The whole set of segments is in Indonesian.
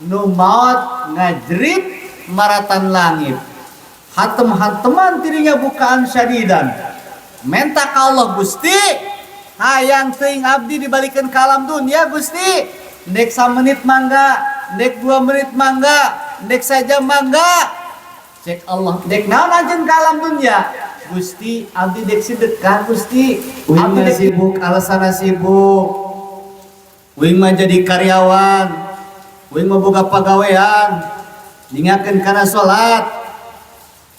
nu maot ngajrit maratan langit hatem-hateman tirinya bukaan syadidan menta ka Allah Gusti hayang teuing abdi dibalikan ke alam dunia Gusti dek 1 menit mangga dek 2 menit mangga dek saja mangga cek Allah dek naon anjeun ke alam dunia Gusti abdi dek sedekah Gusti abdi dek sibuk alasana sibuk uing mah jadi karyawan uing mah boga pagawean ningakeun kana salat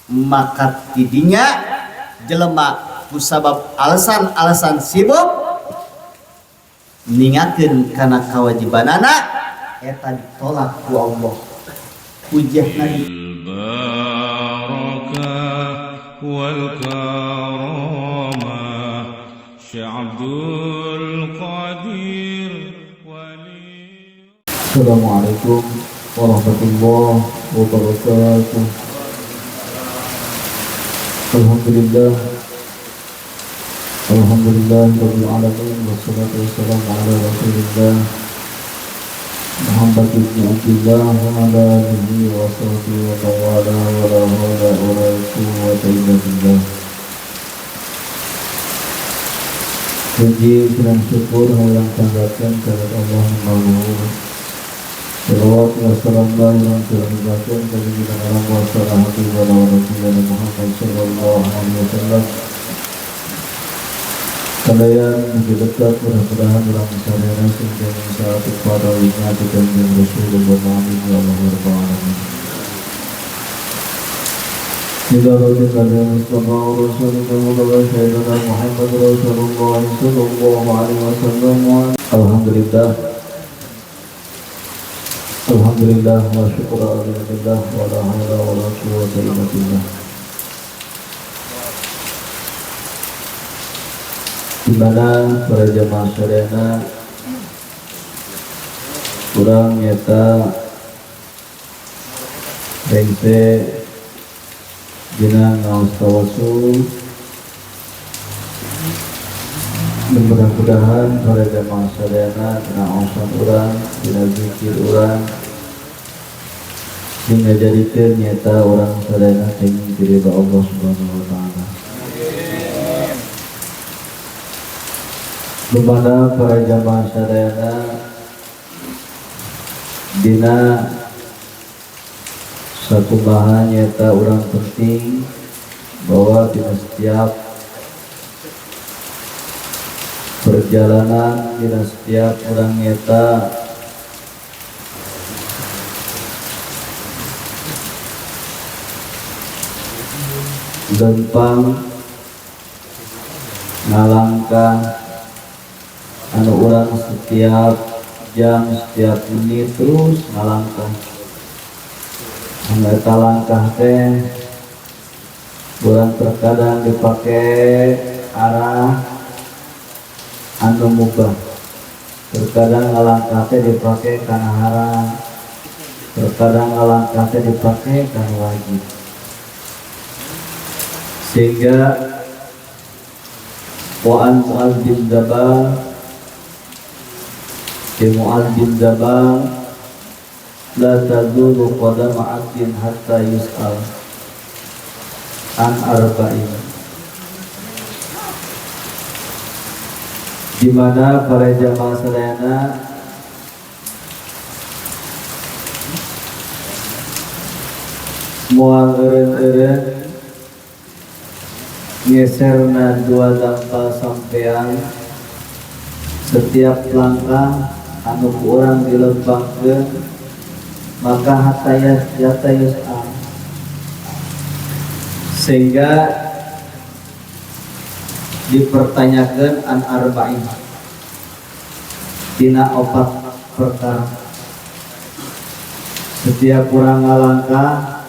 maka tidinya jelema kusabab alasan-alasan sibuk ningakeun kana kawajibanana eta ditolak ku Allah hujjahna barakah wal karamah Syekh Abdul Qadir Wali. Assalamualaikum warahmatullahi wabarakatuh. Alhamdulillah rabbil alamin wassalatu wassalamu ala rasulillah Muhammad ibn Abdullah wa ala alihi wa sahbihi wa tawala wa la hawla wa la quwwata illa billah. Puji dan syukur yang panjatkan kepada Allah Subhanahu. Salawat wa salam yang terlibatkan kepada kita dalam wassalam hati wa Rasulullah Muhammad sallallahu alaihi wasallam. Kalian lebih dekat mudah-mudahan dalam kesadaran sehingga saat kepada ingat dan Rasulullah Muhammad sallallahu alaihi wasallam. Ila Rasulullah Mustafa Rasulullah Sayyidina Muhammad Rasulullah sallallahu alaihi wasallam. Alhamdulillah wa syukuralillah wa la hawla wa la quwwata illa billah. Di mana para jamaah sadayana kurang nyata rengse dina ngaos tawasul dan mudah-mudahan para jamaah sadayana dina ngaosan urang dina zikir urang hingga jadikeun nyata urang sadayana kenging ridho Allah Subhanahu wa taala. Lumana para jamaah sadayana dina sakumaha nyata urang penting bahwa di setiap perjalanan di setiap urang nyata gampang ngalangkah anu urang setiap jam setiap menit terus ngalangkah anu eta langkah teh urang terkadang dipakai arah anu mubah terkadang ngalangkah teh dipakai kana haram terkadang ngalangkah teh dipakai kana wajib sehingga wa'an Mu'adz bin Jabal Mu'adz bin Jabal la tazulu qadama 'abdin hatta yus'al an arba'in. Di mana para jamaah sadayana moal eureun-eureun geserna dua dangkal sampean setiap langkah anu urang dilempangkeun maka hatayas yatayus'al sehingga dipertanyakan an arba'in tina 4 perkara setiap urang ngalangkah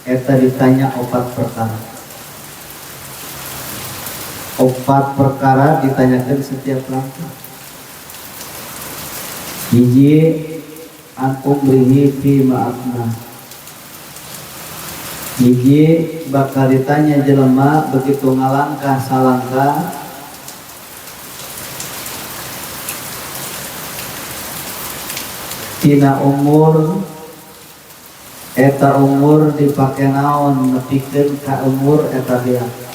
eta ditanya 4 perkara 4 perkara ditanyakan setiap langkah. Hiji an umrihi fi ma'afna. Hiji bakal ditanya jelema begitu ngalangkah salangkah tina umur eta umur dipake naon nepikeun ka umur eta biak.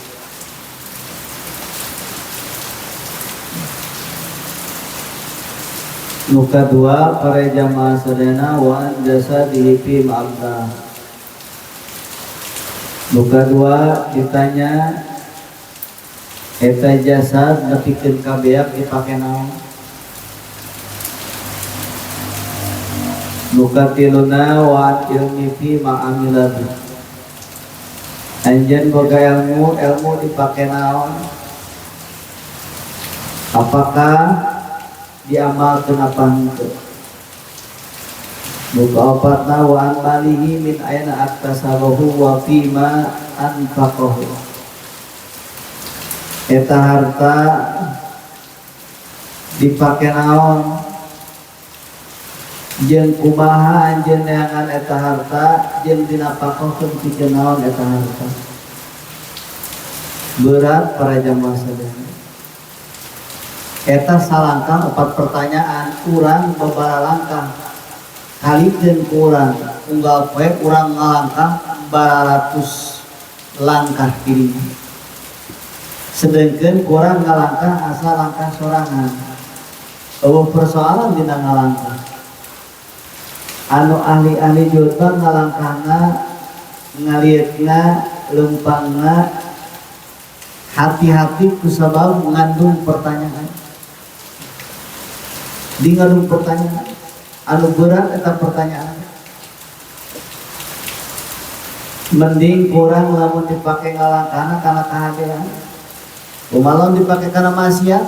Nuka dua para jamaah sadana wa jasa dihipi ma'abda. Nuka dua ditanya eta jasad nepikeun ka beak dipake naon. Nuka tiluna wa ilmi fi ma'amilad. Anjeun boga ilmu dipake naon? Apakah diamalkeun apa henteu? Nuka opatna wa an malihi min aina aktasabahu wa fima anfaqahu. Eta harta dipake naon? Jeung kumaha anjeun neangan eta harta jeung dinapakohkeun pikeun naon eta harta. Berat para jamaah sadaya. Eta salangkah 4 pertanyaan, urang babaraha langkah. Kalikeun ku urang, unggal poe urang ngalangkah baratus langkah kirinya. Sedengkeun ku urang ngalangkah asa langkah sorangan. Eueuh persoalan dina ngalangkah. Anu ahli-ahli julma ngalangkahna ngalietna lempangna hati-hati kusabab ngandung pertanyaan. Di ngandung pertanyaan anu berat eta pertanyaan. Mending kurang lamun dipake ngalangkahna kana kahadiran. Umalon dipake kana maksiat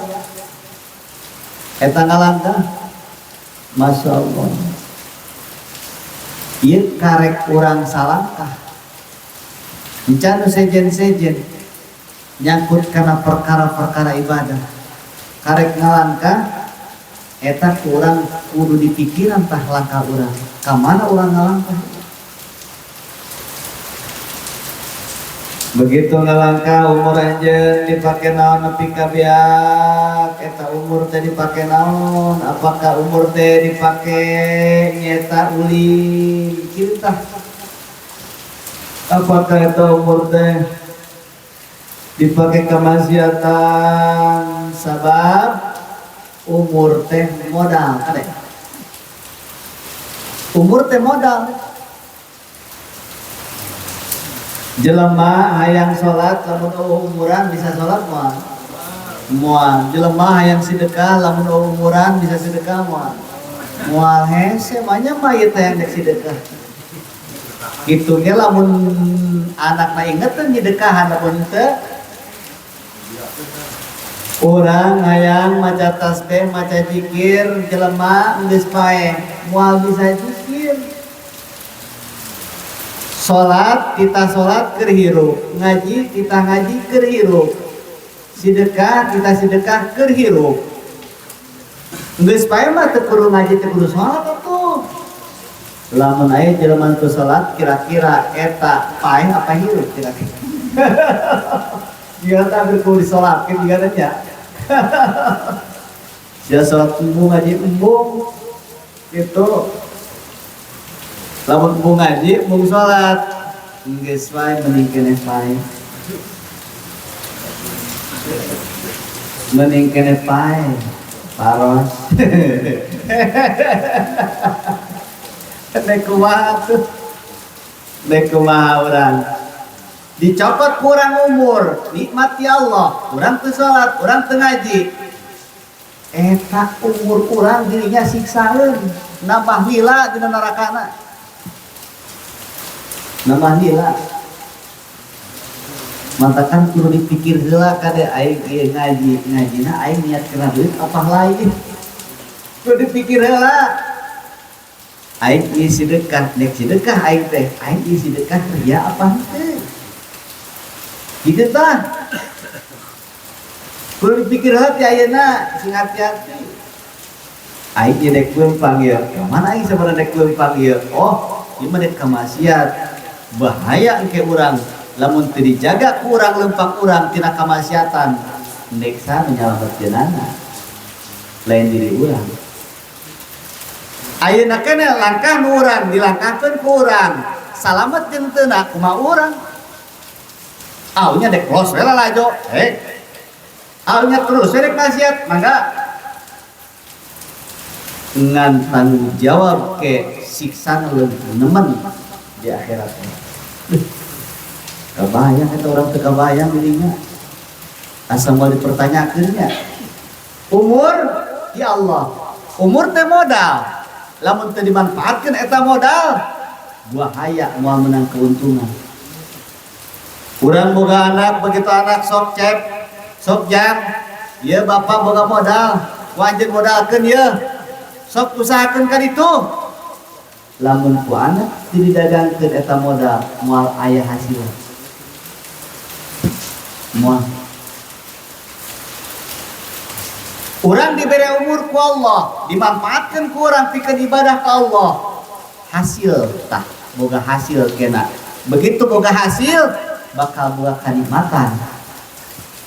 eta ngalangkah. Masya Allah. Ieu karek urang salangkah. Encan nu sejen-sejen nyangkut kana perkara-perkara ibadah. Karek ngalangkah eta urang kudu dipikiran tah langkah urang. Ka mana urang ngalangkah? Begitu ngalangkah umur anjeun dipake naon nepi ka biak, eta umur teh dipake naon? Apakah umur teh dipake nyeta ulin? Kieu tah. Apakah eta umur teh dipake kamaksiatan? Sabab umur teh modal, kade. Umur teh modal. Jelema hayang salat lamun umuran bisa salat moal. Moal. Jelema hayang sedekah lamun umuran bisa sedekah moal. Moal hese manya mah ieu teh dek sedekah. Kitu ge lamun anakna inget teh nyedekahan lamun teu urang hayang maca tasbih, maca zikir, jelema geus pae moal bisa zikir. Salat kita salat keur hirup, ngaji kita ngaji keur hirup, sedekah kita sedekah keur hirup. Geus pae mah teu kudu ngaji teu kudu salat atuh. Lamun aya jelema teu salat kira-kira eta pae apa hirup kira-kira. Dia tak berkudu salatkeun digana nya. Sia salat embung ngaji embung kitu. Lamun mau ngaji, mau sholat, geus wae mending keneh pae. Mending keneh pae. Paros. Nek kumaha tuh? Nek kumaha urang? Dicopot kurang umur, nikmati Allah, urang teu sholat, urang teu ngaji. Eta umur urang dirinya siksaeun, nambah lila dina nerakana. Nambah lila. Mantakan kudu dipikir heula kade aing ieu ngajina aing niat kena duit apa lain. Kudu dipikir heula. Aing ieu sedekah, nek sedekah aing teh, aing ieu sedekah ya apa henteu. Kitu tah. Kudu dipikir heula ti ayeuna sing hati-hati. Aing ieu dek leumpang ieu. Mana aing sabaraha dek leumpang ieu? Oh, ieu mah dek kamaksiat. Bahaya engke urang lamun teu dijaga ku urang leumpang urang tina kamaksiatan neksa menyalametkeunana lain diri urang. Ayeuna keneh langkah nu urang dilangkahkeun ku urang salamet jeung teu na kumaha urang aunya dek los we lalajo aunya terus we dek maksiat mangga ngan tanggung jawab ke siksa leuwih nemen di akhirat. Kabayang eta urang teu kabayang dirinya asa moal dipertanyakeunnya. Umur ya Allah, umur teh modal. Lamun teu dimanfaatkeun eta modal, bahaya moal menang keuntungan. Urang boga anak, begitu anak sok cep, sok jam, ieu bapak boga modal, wajib modalkeun ieu. Sok usahakeun ka ditu. Lamun ku anak teu didagangkeun eta modal, moal aya hasil. Moal urang diberi umur ku Allah, dimanfaatkan ku urang pikeun ibadah ka Allah. Hasil tah boga hasil kena. Begitu boga hasil bakal boga kanikmatan.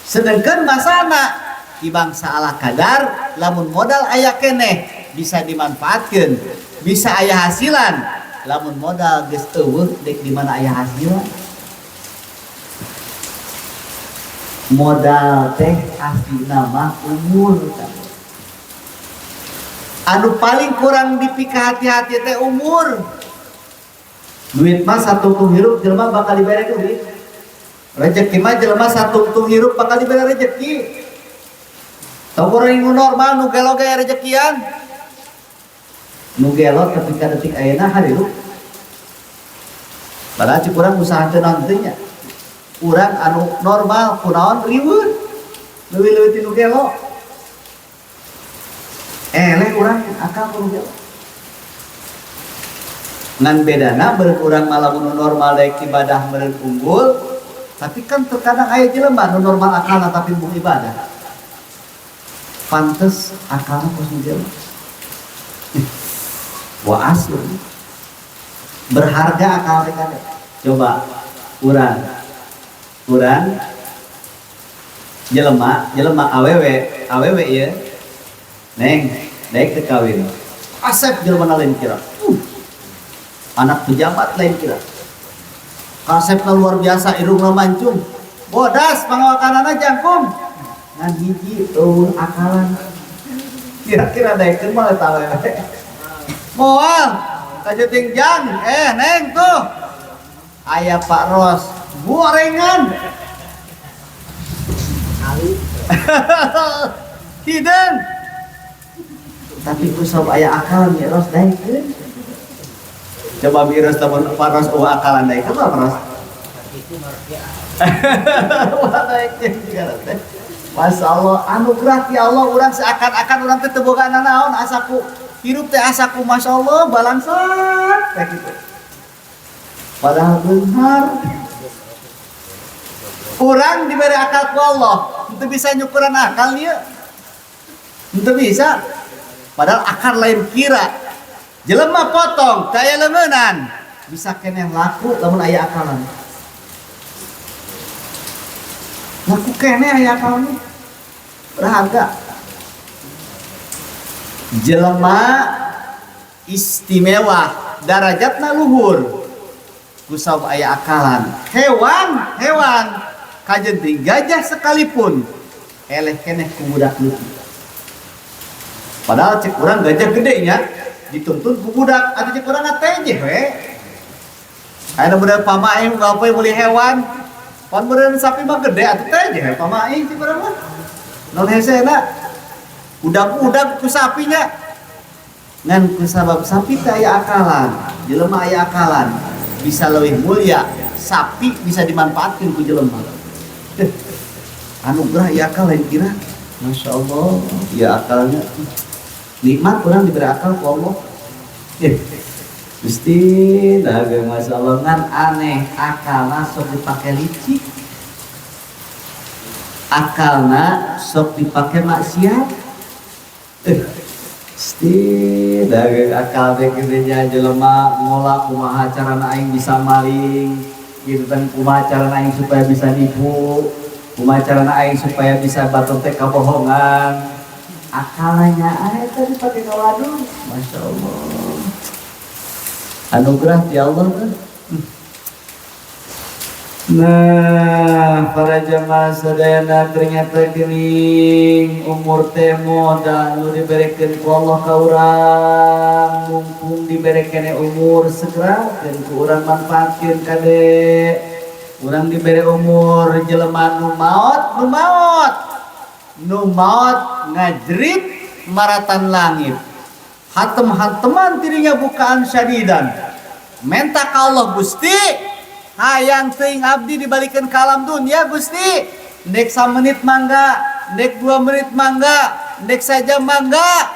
Sedengkeun masana di bangsa ala kadar lamun modal aya keneh bisa dimanfaatkeun, bisa aya hasilan. Lamun modal geus eueuh dek di mana aya hasilan. Modal teh aslina mah umur. Anu paling kurang dipikir hati-hati teh umur. Duit mah satungtung hirup jelema bakal dibere duit. Rezeki mah jelema satungtung hirup bakal dibere rezeki. Tau urang nu normal nu gelo gaya rezekian. Nu gelo ketika detik ayeuna harirup. Padahal cik urang usaha teu naon teh nya. Urang anu normal kunaon riweuh leuwih-leuwih ti nu gelo eleh urang akal ku gelo ngan bedana beureun urang malah nu normal daek ibadah meureun unggul tapi kan terkadang aya jelema nu normal akalna tapi bukan ibadah pantes akalna ku nu gelo wa asli berharga akal teh kade coba urang jelema awewe ieu neng daek teu kawin asep jelema lain kira anak pejabat lain kira kasepna luar biasa irungna mancung bodas pangawakanana jangkum ngan hiji eueuh akalan kira-kira daekeun mah eta awewe moal kajuting jang neng tuh aya Pak Ros gorengan hidung tapi kusab aya akalan ya Ros daekeun coba miros teman Pak Ros akalan daekeun Pak Ros Masya Allah anugerah ti Allah urang seakan-akan urang teh teu boga naon asaku hirup teh asaku Masya Allah balansat kayak gitu padahal benar urang diberi akal ku Allah itu bisa nyukuran akal dia itu bisa padahal akal lain kira jelema potong kaya leungeunan bisa keneh laku lamun aya akalan laku keneh aya akalan berharga jelema istimewa darajatna luhur kusab aya akalan hewan kajenting gajah sekalipun eleh keneh ku budak leutik padahal cek urang gajah gede nya dituntun ku budak atuh cek urang teh we aya budak pamaing gawe meuli hewan pan meureun sapi mah gede atuh teh pamaing cek urang mah naon hesena udag-udag ku sapinya ngan kusabab sapi teh aya akalan jelema aya akalan bisa lebih mulia sapi bisa dimanfaatkan ku jelema anugerah ya akal lain kira Masya Allah ya akalnya nikmat kurang diberi akal ku Allah Gusti dagang Masya Allah ngan aneh akalna sok dipake licik akalna sok dipake maksiat Gusti dagang akal teh gedenya jelema ngolah kumaha carana aing bisa maling kitu kan kumaha carana aing supaya bisa nipu kumaha carana aing supaya bisa batur teh kabohongan akalnya aya teh dipake kawadon Masya Allah Anugerah di Allah kan. Nah, para jamaah sadayana ternyata geuning umur teh moda nu diberikeun ku Allah ka urang, mumpung diberikeun umur segera keun ku urang manfaatkeun kade. Urang diberi umur jelema nu maot ngajrit maratan langit. Hatem-hateman dirinya bukaan syadidan. Menta ka Allah Gusti. Hayang teuing abdi dibalikeun ka alam dunia Gusti. Dek 1 menit mangga, dek 2 menit mangga, dek sajam mangga.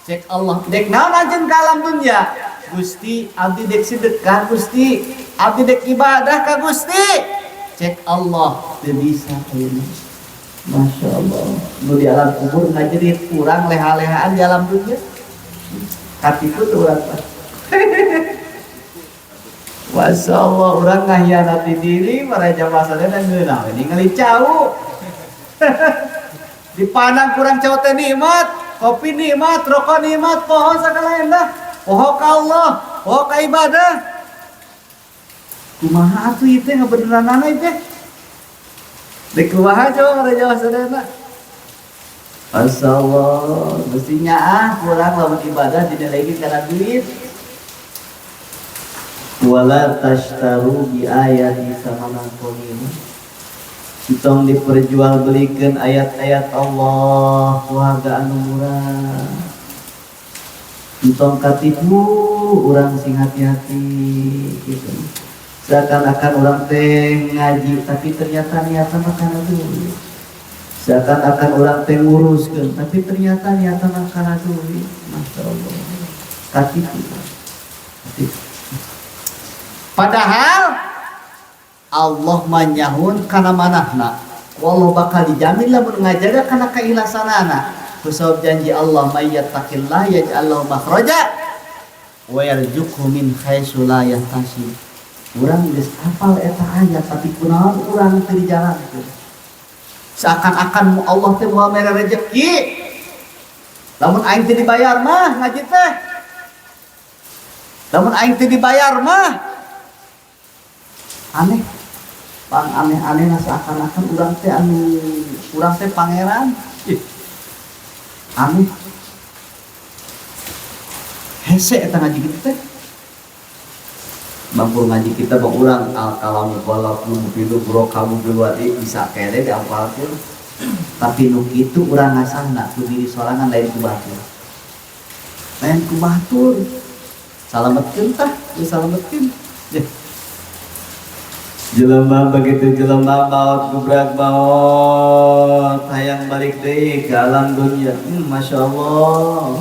Cek Allah, dek naon anjeun ka alam dunia? Gusti, abdi dek sedekah Gusti. Abdi dek ibadah ka Gusti. Cek Allah, teu bisa ayeuna. Masya Allah. Nu di alam kubur ngajerit urang leha-lehaan di alam dunia. Hatiku tuh urang. Masya Allah, orang ngahyanati diri para jamaah sadayana ngeunah ini ngelicau. Dipandang kurang cau teh nikmat, kopi nikmat, rokok nikmat, poho sakalaen dah. Poho ka Allah, poho ka ibadah. Kumaha atuh ieu teh ngabeneranana ieu teh? Dek kumaha coba para jamaah sadayana? Masya Allah, mestinya kurang lamun ibadah dinilai karena duit. Wala tashtaru bi ayati samanan qalila. Kitong diperjualbelikeun ayat-ayat Allah ku harga anu murah. Kitong katipu urang sing hati-hati gitu. Seakan-akan urang teh ngaji tapi ternyata niatan kana duit. Seakan-akan urang teh nguruskeun tapi ternyata niatan kana duit. Masyaallah. Katipu. Padahal Allah manyahun kana manahna. Wallah bakal dijamin lamun ngajaga kana kailasanana. Kusab janji Allah may yattaqillah yaj'al lahu makhraja wa yarzuqhu min haitsu la yahtasib. Urang geus hafal eta ayat tapi kunaon urang teu dijalankeun. Seakan-akan Allah teh moal mere rezeki. Lamun aing teu dibayar mah ngaji teh. Lamun aing teu dibayar mah aneh, pang aneh-aneh seakan-akan urang teh pangeran. Aneh. Hese eta ngaji kita teh. Bangku ngaji kita bang urang al-kalamu walaupun bilu bro kamu bilwadi bisa kere diapalkeun. Tapi nu kitu urang ngasahna ku diri sorangan lain ku batur. Lain ku batur. Salametkeun tah, salametkeun. Jelema begitu jelema maut gubrak maut hayang balik deui ke alam dunia. Masya Allah.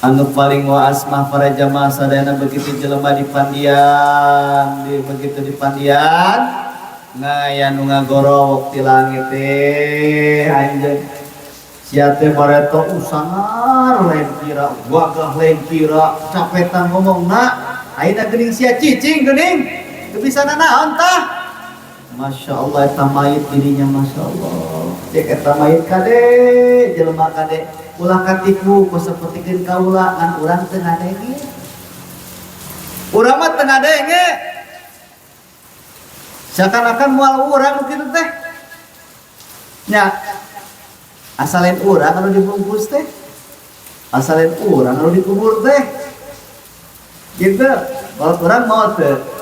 Anu paling waas mah para jamaah sadayana begitu jelema di pandian, begitu di pandian ngaya nu ngagorowok ti langit teh anjeun. Sia teh bareto usangar lain kira, wagah lain kira, capetan ngomongna, ayeuna geuning sia cicing geuning. Bisa nanaon tah. Masya Allah eta mayit dirinya Masya Allah. Cek eta mayit kade jelema kade ulah katipu ku sapertikeun kaula ngan urang teu ngadenge. Urang mah teu ngadenge. Seakan-akan moal urang nu kitu teh. Nya asalen urang anu dibungkus teh. Asalen urang anu dikubur teh. Gitu. Kalau urang mau teh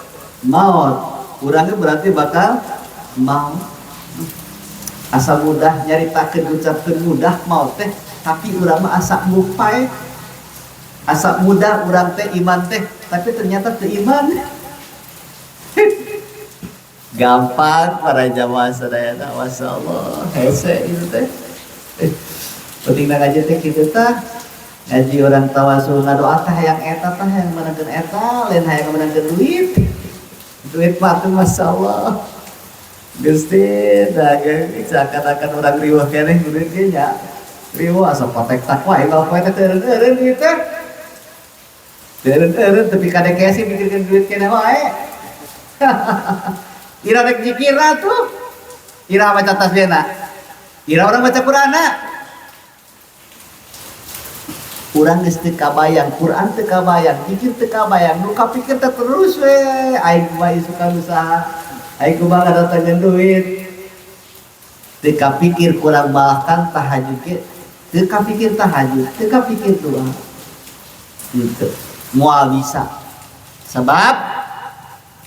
maut, urangnya berarti bakal maut. Asa mudah nyaritakeun ucapkeun mudah maut teh, tapi urang mah asa mupae. Asa mudah urang teh iman teh, tapi ternyata teu iman. Gampang para jamaah sadayana, masyaallah. Hese itu teh. Pentingna ngaji teh kitu tah. Ngaji urang tawasul ngadoa teh hayang eta tah hayang menangkeun eta, lain hayang menangkeun duit. Duit mah tuh Masya Allah Gusti seakan-akan orang riwah keneh duit nya riwah asa patek takwa kalau poe teh eureun duit teh eureun tapi kadek kesi mikirkeun duit keneh wae. Ira rek jikira tuh ira baca tasbihna ira orang baca Qur'ana Urang geus teu kabayang, Quran teu kabayang, pikir teu kabayang, nu kapikir teh terus we, aing mah suka usaha, aing kumaha ngadatangkeun duit. Teu kapikir kurang balahkan tahajud ge, teu kapikir tahajud, teu kapikir doa. Gitu. Moal bisa. Sebab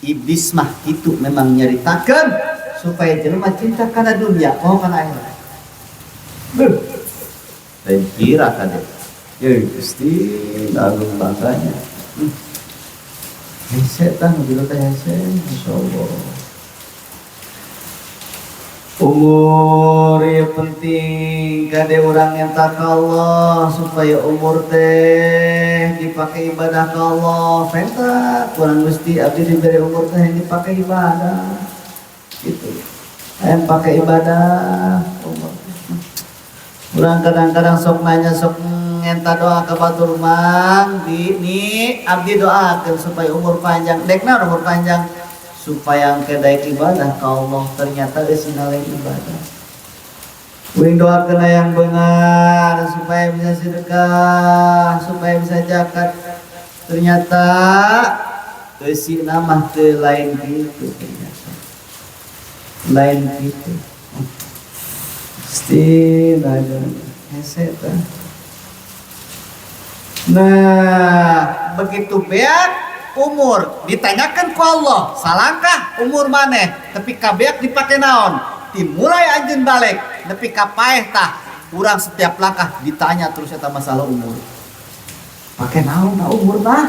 iblis mah itu memang nyaritakeun supaya jelema cinta kana dunia, oh kana akhirat. Dan kira kade. Ya Gusti, agung bangkanya. Setan bila teh insyaallah. Umur ya penting kade urang nyata ka Allah supaya umur teh dipakai ibadah ka Allah. Penta kurang Gusti abdi diberi umur teh dipakai ibadah. Gitu. Yang pakai ibadah umur. Urang kadang-kadang sok nanya sok ngenta doa ke batur mang ni abdi doakeun supaya umur panjang. Dekna umur panjang supaya kedaik ibadah ka Allah, ternyata geus ngalih ibadah. Uing doakeun yang benar supaya bisa sedekah, supaya bisa zakat. Ternyata keusina mah teu lain kitu ternyata. Lain kitu. Pasti ada hese tah. Nah, begitu beak umur ditanyakan ku Allah, salangkah umur maneh? Tapi kabeak dipake naon? Dimulai anjeun balik, nepi ka paeh tah. Urang setiap langkah ditanya terus eta masalah umur. Pake naon umur tah?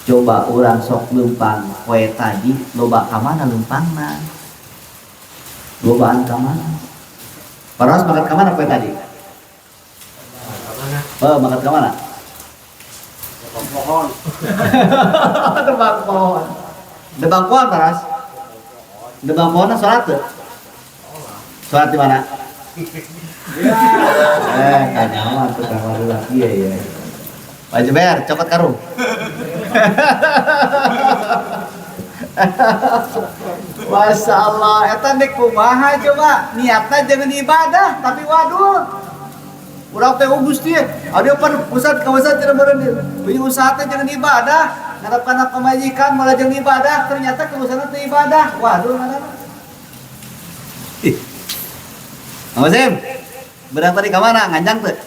Coba urang sok leumpang poe tadi, loba ka mana leumpangna? Lobaan ka mana? Paras makan ka mana poe tadi? Oh, makan ke mana? Debang pohon. Debang pohon. Debang pohon, Paras. Debang pohon salat tuh. Salat di mana? Kanyaman tuh kamar lagi ya. Pak Jeber, cokot karung. Masya Allah, eta dek kumaha coba niatna jangan ibadah tapi wadul. Urang teh Gusti, ade pusat kawasan tidak berendir. Punya usaha teh jangan ibadah, ngarep-ngarep pamajikan malah jangan ibadah, ternyata keusahaan teh ibadah. Waduh ngaranna. Ih. Mang Sim, berang tadi ka mana? Nganjang teu?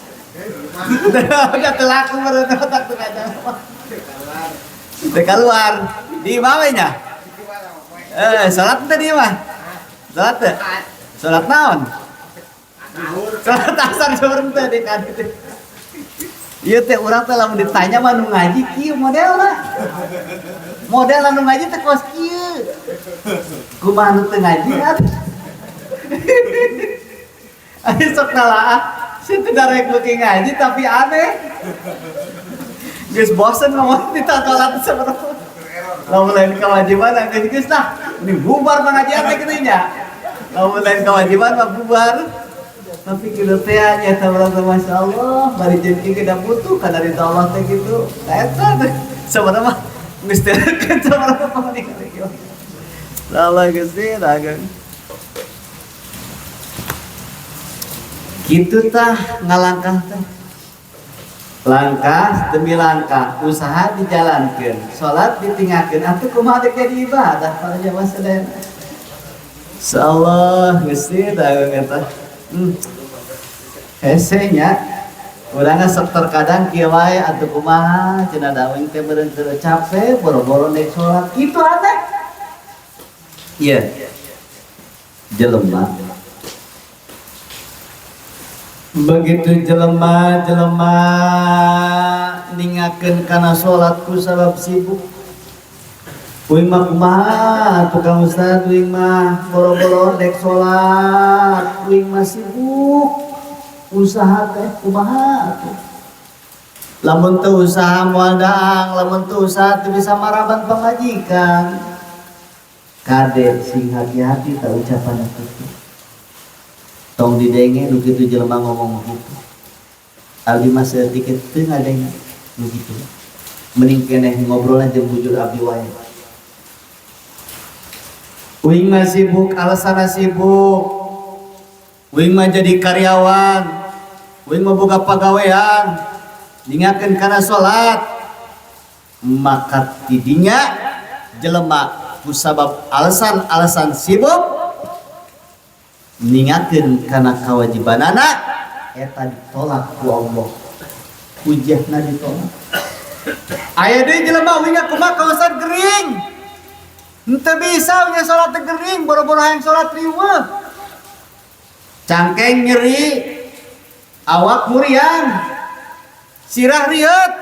Udah telaku berarti otak teu nganjang. Teu keluar. Di mana nya? Salat teh di mah. Salat teh. Salat naon? Salat asar seurang teh di kan. Ieu teh urang teh lamun ditanya mah nu ngaji kieu modelna. Model anu ngaji teh kos kieu. Kumaha nu teu ngaji atuh. Aya sok nalaah, si teu darek beuki ngaji tapi aneh. Geus bosen ngomong ditatolat sabarapa. Lamun lain kewajiban geus lah. Ini bubar pengajian teh kitu nya. Lamun lain kewajiban mah bubar. Tapi kita teh nya tabaraka masyaallah, bari jeung kita butuh kana ridho Allah teh kitu. Eta teh sabarapa mah geus teu kan sabarapa pamanik kitu. Allah Gusti dagang. Kitu tah ngalangkah teh. Langkah demi langkah, usaha dijalankeun, salat ditinggalkeun, atuh kumaha dek jadi ibadah para jamaah sadayana. Insyaallah Gusti dagang eta. Hesenya urang sok terkadang kieu wae atuh kumaha cenah dawing teh beureun teu capek boro-boro nek salat kitu aneh. Ieu jelema begitu jelema ningakeun kana salat ku sabab sibuk. Uing mah kumaha tukang ustad, uing mah boro-boro dek salat, uing mah sibuk. Usaha teh kumaha atuh. Lamun teu usaha moal daang, lamun teu usaha teu bisa maraban pamajikan. Kade sing hati-hati tak ucapan kitu. Tong didenge nu kitu jelema ngomong kitu. Abdi mah saeutik teu ngadenge nu kitu. Mending keneh ngobrolna jeung bujur abdi wae. Uing mah sibuk, alasanna sibuk. Uing mah jadi karyawan. uing memboga pagawean dingakeun kana salat, maka tidinya jelema kusabab alasan-alasan sibuk ningakeun kana kewajibanana eta ditolak ku Allah, hujahna ditolak. Aya deui jelema uing kumaha kawasan gering henteu bisa nya salat gering, boro-boro hayang salat riweuh, cangkeng nyeri, awak muriang, sirah riet.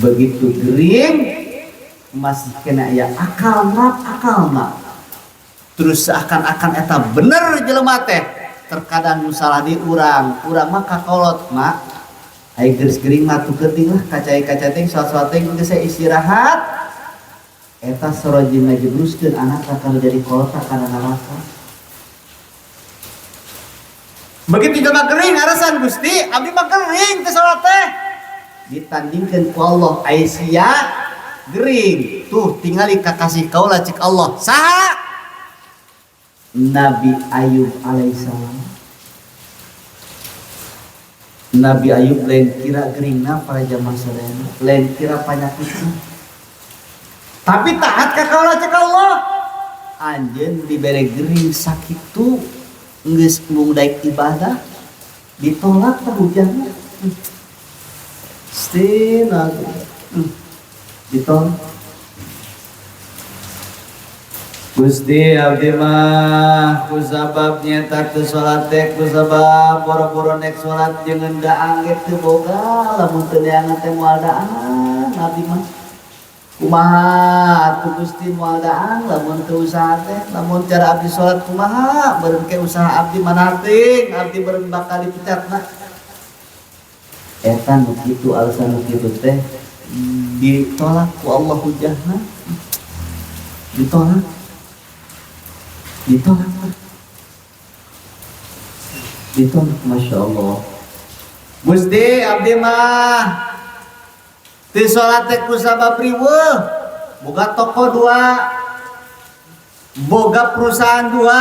Begitu gering masih kena ya akalna, terus seakan-akan eta bener jelema teh. Terkadang nu salah di urang mah kakolot mak ai geus gering mah tuh geuting lah kacai-kacai teh salat teh geus istirahat eta sorojina jebruskeun anak kana jadi kolot kana neraka. Begitu jelema gering arasan Gusti abdi mah gering teh salat teh ditandingkeun ku Allah ai sia gering tuh tingali kakasih kaula cek Allah saha Nabi Ayub alaihissalam. Nabi Ayub lain kira geringna para jamaah sadayana, lain kira panyakitna, tapi taat ka kaula cek Allah. Anjeun dibere gering sakitu geus mung daek ibadah ditolak tah hujanna. Stina ditolak. Gusti abdi mah kusabab nyetak teu salat teh kusabab boro-boro nek salat jeung endaan ge teu boga lamun teu neangan teh moal daan abdi mah kumaha atuh Gusti moal daan lamun teu usaha teh lamun cara abdi salat kumaha beureum ke usaha abdi manating abdi beureum bakal dipecatna eta nu kitu alasan nu kitu teh ditolak ku Allah hujahna ditolak Masya Allah. Gusti abdi mah teu salat teh kusabab riweuh, boga toko dua, boga perusahaan dua,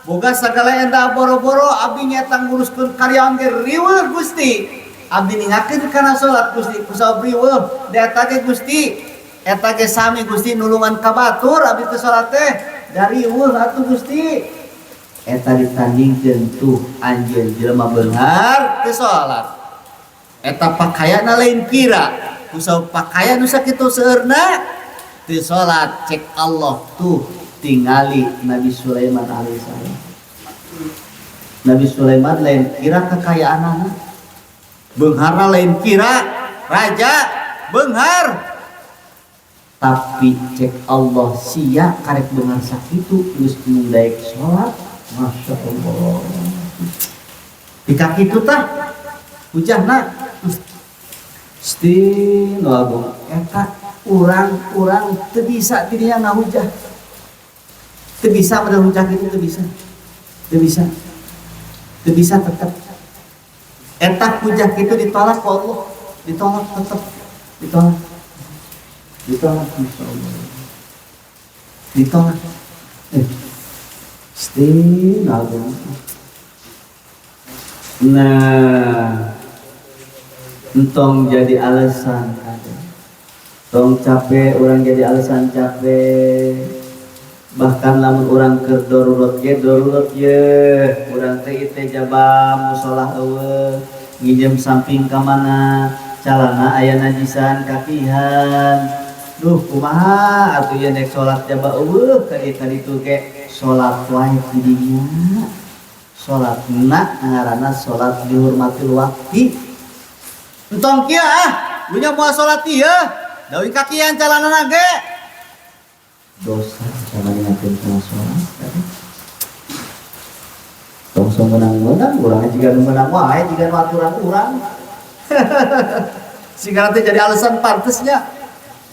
boga sagala enda boro-boro abdi nyata nguruskeun karyawan ge riweuh Gusti. Abdi ningakeun kana salat Gusti kusabab riweuh, eta ge Gusti, eta ge sami Gusti nulungan ka batur abdi teu salat teh dari atuh Gusti. Eta ditandingkeun tuh anjeun jelema beunghar teu salat. Eta pakaianna lain kira, kusabab pakaian nu sakitu seueurna teu salat cek Allah tuh tingali Nabi Sulaiman alaihissalam. Nabi Sulaiman lain kira kekayaanana, beungharna lain kira raja beunghar. Tapi cek Allah sia karek beunghar sakitu geus mung daek salat. Masya Allah. Tika kitu tah hujahna stin waduh eta urang teu bisa dirinya ngahujah. Teu bisa pada hujah kitu teu bisa tetep. Eta hujah kitu ditolak ku Allah, ditolak tetep. Ditolak Masya Allah. Ditolak. Nah, entong jadi alasan, tong capek orang jadi alasan capek. Bahkan lamun orang keur darurat ye, urang teh teh jabam musolah eueuh, nginjem samping ka mana, calana aya najisan kakihan. Duh kumaha atuh ye nek salat jaba eueuh ka ditu ge salat wae tidinya. Salatna ngaranna salat dihormatil waqti. Entong kieu punya moal salat ieu, dawi kakian calanana ge. Dosa sama ningakeun kana salat. Tong menang-menang urang jiga nu menang wae jiga nu aturan urang. Sigana teh jadi alasan pantesnya.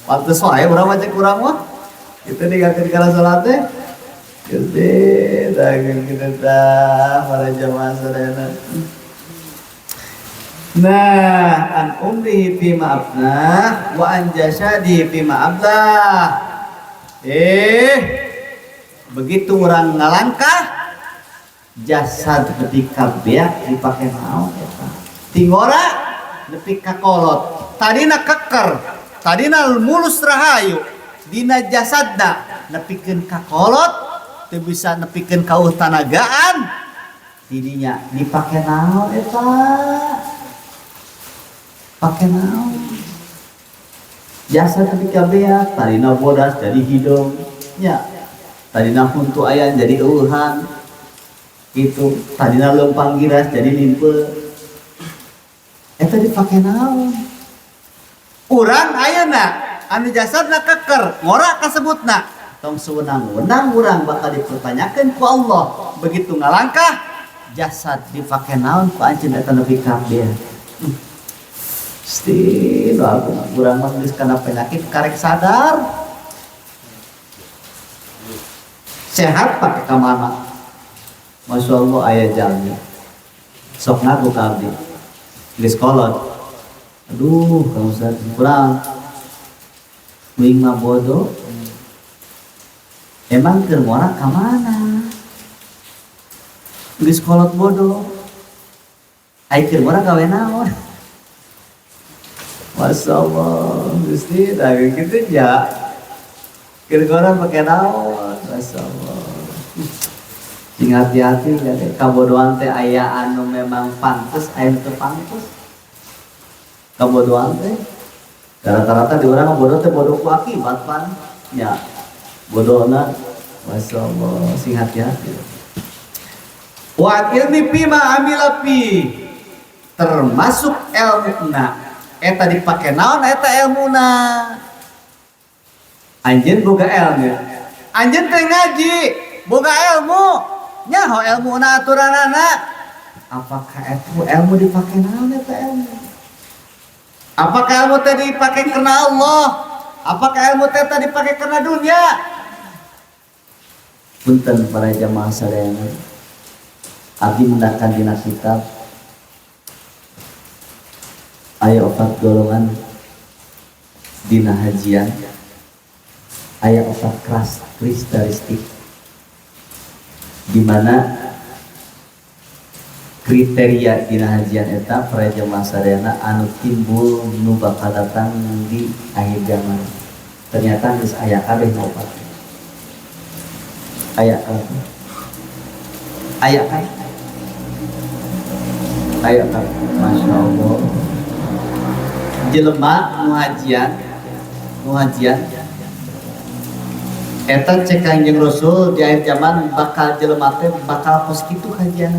Pantes wae urang mah cek urang mah. Kitu ningakeun kana salat teh. Gusti, dagang kita para jamaah sadayana. Nah, an umrihi fi ma'abna wa an jasadi fi ma'abla. Begitu orang ngalangkah jasad nepi ka beak dipake naon eta tingora nepi ka kolot tadina keker tadina mulus rahayu dina jasadna nepikeun ka kolot teu bisa nepikeun ka tanagaan didinya dipake naon eta pake naon jasad nepi ka beak tadina bodas jadi hidung nya tadina huntu ayan jadi eueuhan itu tadina leumpang giras jadi limpe eta dipake naon urang ayeuna anu jasadna keker ngora kasebutna tong sewenang-wenang urang bakal dipertanyakeun ku Allah begitu ngalangkah jasad dipake naon ku anjeun eta nepi ka beak Sti, urang mah geus kana penyakit karek sadar sehat pakai kamana Masya Allah ayah jalmi sok ngaku ka abdi geus kolot aduh kamu Ustaz kurang wing mah bodoh emang keur ngora ka mana geus kolot bodoh ai keur ngora gawe naon Masya Allah Gusti da kitu nya keur ngora pake naon Masya Allah sing hati-hati ya kabodohan teh aya anu memang pantes aya teu pantes kabodohan teh rata-rata di urang bodoh teh bodoh ku akibat pan nya bodohna Masya Allah sing hati-hati wa ilmi pima amila pi termasuk ilmuna eta dipake naon eta ilmuna anjeun boga ilmu anjeun teh ngaji boga ilmu nyaho ilmuna aturanana apakah itu ilmu dipake naon eta ilmu apakah ilmu teh dipake karena Allah apakah ilmu teh dipake karena dunia punten para jamaah sadayana abdi mendakan dina kitab aya 4 golongan dina hajian aya 4 karakteristik di mana kriteria dina hajian eta para jemaah sadayana anu timbul nu bakal datang di akhir zaman ternyata geus aya kabeh nu 4 aya kan Masya Allah jelema nu hajian eta cek Kanjeng Rasul di akhir zaman bakal jelema teh bakal pos kitu hajian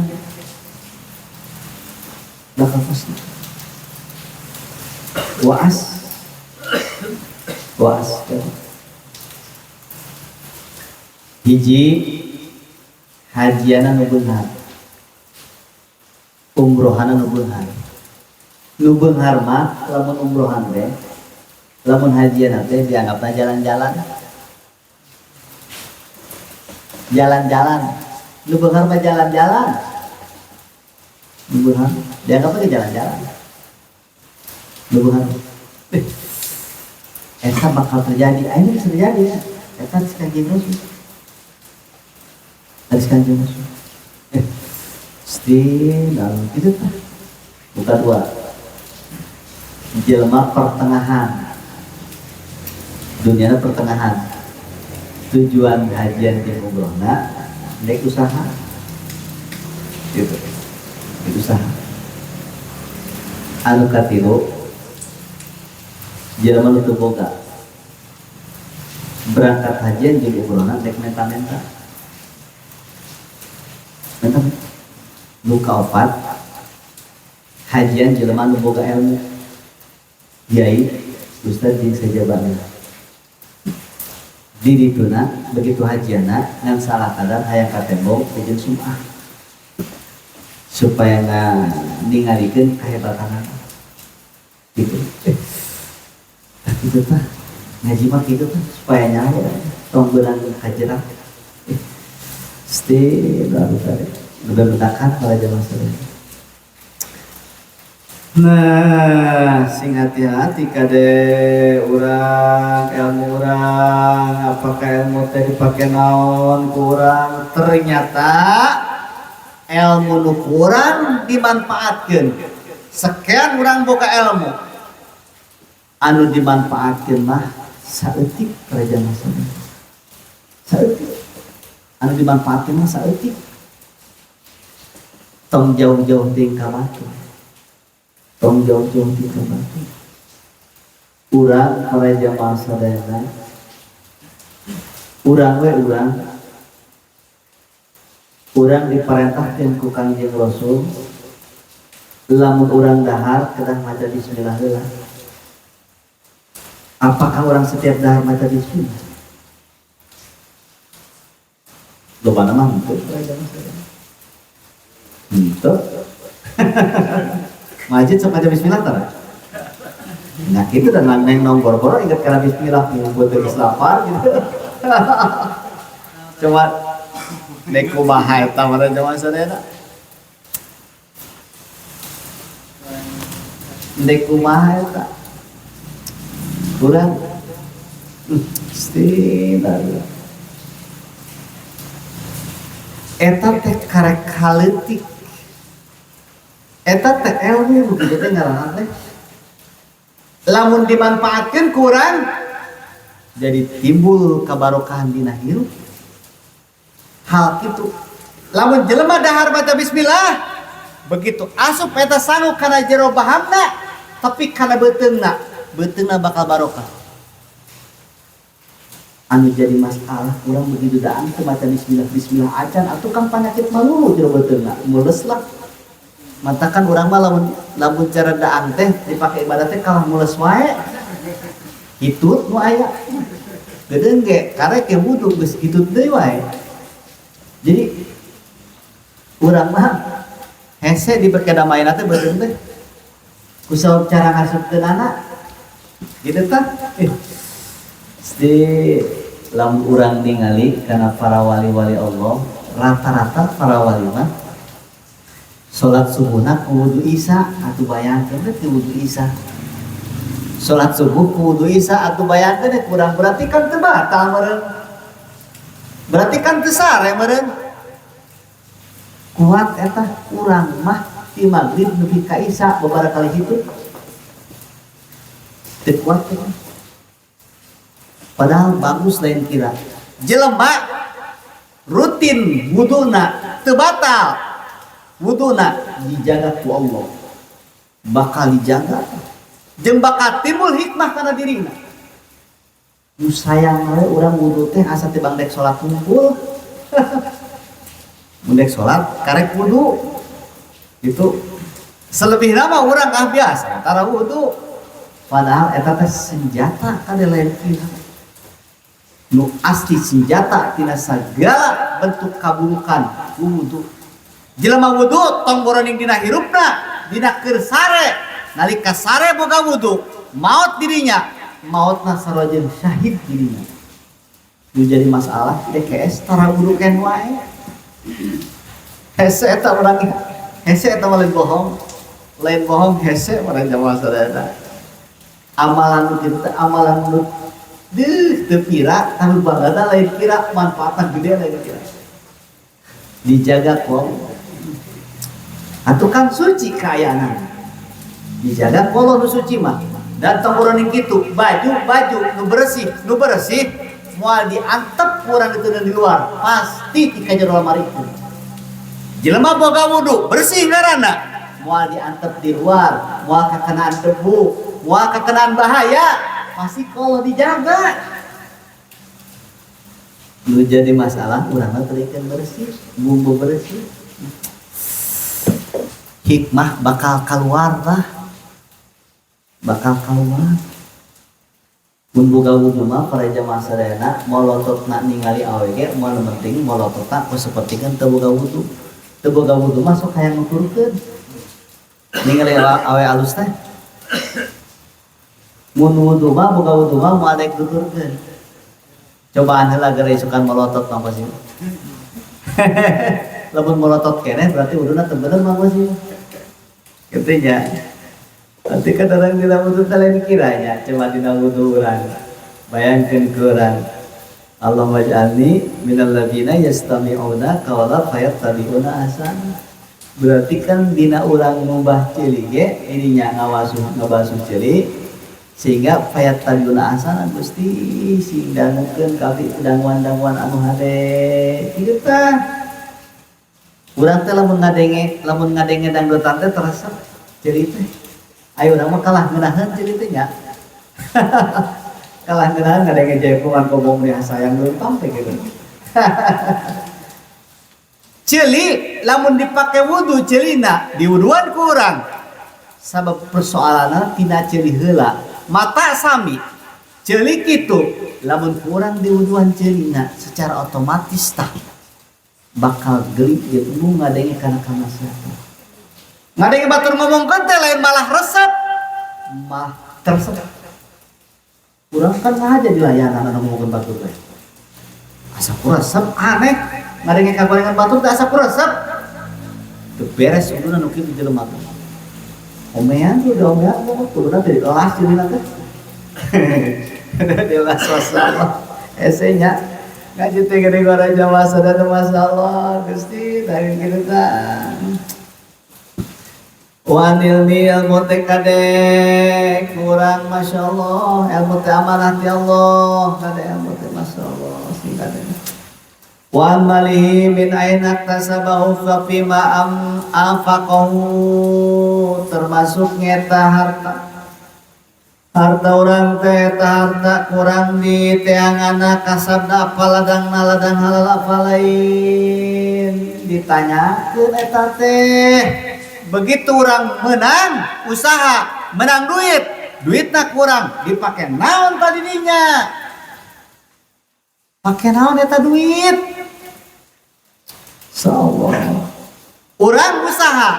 bakal pos kitu waas hiji hajiana nu beunghar umrohana nu beunghar nu beunghar mah lamun umrohan teh lamun hajian teh dianggapna jalan-jalan nu beunghar mah jalan-jalan nu beunghar dianggapna jalan-jalan nu beunghar eta bakal terjadi ini bisa terjadi ya eta Kanjeng Rasul hadis Kanjeng Rasul dalam itu kan bukan dua jelema pertengahan dunia pertengahan tujuan hajian jeung umrohna dek usaha gitu usaha anu katilu jelema nu teu boga berangkat hajian jeung umrohna dek menta-menta nu kaopat hajian jelema nu boga ilmu yai ustaz jeung sajabana di dituna begitu hajiana ngan salah kadar hayang ka tembok jeung sumah supaya ningalikeun kahebatanna gitu gitu tah ngaji mah gitu tah supaya nyaho tong beurang kajerah baru tadi bedakan para jamaah sekalian. Nah, sing hati-hati kade urang ilmu urang apakah ilmu teh dipake naon ku urang ternyata ilmu nu kurang dimanfaatkeun. Sekian urang boga ilmu anu dimanfaatkeun mah saeutik raja masalah. Saeutik anu dimanfaatkeun mah saeutik. Tong jauh-jauh teuing ka batu. Tong jauh-jauh teuing ka batu. Urang para jamaah sadayana, urang diperintahkeun ku Kangjeng Rasul, lamun urang dahar kedah maca bismillah heula. Apakah orang setiap dahar maca bismillah? Loba nama henteu henteu. Majid sok maca bismillah tara. Nah gitu dan neng nong goro-goro ingat kana bismillah buat geus lapar gitu. Coba nek kumaha eta mah jamaah sadayana. Nek kumaha eta. Kurang istilah. Eta teh karek kaleutik. Eta teh ilmu begitu teh ngaranna teh. Lamun dimanfaatkeun kurang jadi timbul kabarokahan dina hirup. Hal kitu. Lamun jelema dahar baca bismillah begitu asup eta sanggup kana jero bahamna tapi kana beuteungna bakal barokah. Anu jadi masalah kurang begitu daan teu maca bismillah acan atuh kan panyakit malulu jero beuteungna mules lah. Matakan urang mah lamun cara daang teh dipake ibadah teh kalah mules wae. Hitut nu aya. Gedeung ge karek ke wudu geus hitut deui wae. Jadi urang mah hese dibeke damayna teh beuteung teh. Ku sabab cara ngasupkeunana gitu tah. Mesti lamun urang ningali kana para wali-wali Allah, rata-rata para wali mah salat subuhna ku wudu Isya atuh bayangkeun teh wudu Isya. Salat subuh ku wudu Isya atuh bayangkeun teh kurang berarti kan teu batal meureun. Berarti kan teu sare meureun. Kuat eta urang mah ti magrib nepi ka Isya babaraha kali hitu. Teu kuat teh. Padahal bagus lain kira. Jelema rutin wuduna teu batal. Wuduna dijaga ku Allah, bakal dijaga, jeung bakal timbul hikmah kana dirina. Nu sayang we urang wudu teh asa teh bangdek salat hungkul. Mundek salat karek wudu. Itu selebihna mah urang biasa tara wudu. Padahal eta teh senjata kada lain kira. Nu asli senjata tina sagala bentuk kaburukan wudu. Jelema wudu tong boroning dina hirupna, dina keur sare, nalika sare boga wudu, maot dirinya, maotna sarojeun syahid dirinya. Nu jadi masalah DKS tara wudu ken wae. Hese eta urang hese eta lain bohong. Lain bohong hese urang jamaah sadayana. Amalan kitu teh amalan nu teu pira, anu bangada lain kira, manfaatna gede lain kira. Dijaga ku Allah. Atuh kan suci kaayana. Dijaga kalau nu suci mah. Dan tongoroning kitu baju nu bersih moal diantep kurang itu di luar pasti ti ka jero lamari itu. Jelema boga wudu bersih ngaranna moal diantep di luar, moal kakenaan debu, moal kakenaan bahaya, pasti kalau dijaga. Nu jadi masalah urang mah terikeun bersih, bumbu bersih. Hikmah bakal keluar lah, bakal keluar. Mun boga wudu mah para jamaah sadayana molototna ningali awe ge moal penting molototna ku sapertikeun teu boga wudu. Teu boga wudu mah sok hayang nuturkeun. Ningali awe alus teh. Mun wudu mah boga wudu mah moal daek nuturkeun. Cobaan heula geura isukan molotot mah sih. Lamun molotot keneh berarti wuduna teu bener mah sih. Katanya, nanti kata orang tidak butuh kalian kiranya, cuma tidak butuh orang, bayangkan ke orang, Allahumma ij'alni minal ladzina yastami'una qawla fayattabi'una ahsana. Berarti kan dina urang ngubah ceuli ge ininya ngabasuh ceuli sehingga fayattabi'una ahsana Gusti sehingga dangukeun ka danguan-danguan anu hade. Kitu tah. Urang teh lamun ngadenge dangdutan teh terasa ceuli teh. Ayo urang mah kalah ngeunaheun ceuli teh nya. Kalah ngeunaheun ngadenge jaipongan kobong nih sayang leuntang teh gitu. Ceuli lamun dipake wudu ceulina diwuduan ku urang. Sabab persoalanna tina ceuli heula, mata sami. Ceuli kitu, lamun urang diwuduan ceulina secara otomatis tah bakal geli jeung ngadenge kana kamaseatan. Ngadenge batur ngomongkeun teh lain malah resep, mah tersep. Urang kan ngaja di layanan anu ngomongkeun batur teh. Asa resep aneh, ngadenge kagorengan batur teh asa resep. Teu beres uduna nu kitu jelema teh. Omean tuh udah omean kuduna teh di kelas ceulina teh. Di kelas wassalam. Esenya ngaji teh gede gora Jawa sadar masalah Gusti dari kitu tah. Wanil ni ilmu teh kadek kurang Masya Allah, ilmu teh amanah ti Allah, kadek ilmu teh Masya Allah sing kadek. Wa malihi min aina tasabahu fa fima anfaqahu, termasuk ngeta harta urang teh harta kurang di teangana kasabna apaladang halal apalain ditanyakeun eta teh. Begitu orang menang usaha, menang duitna kurang, dipake naon tadi dinya? Pake naon eta duit? Insyaallah. Orang usaha,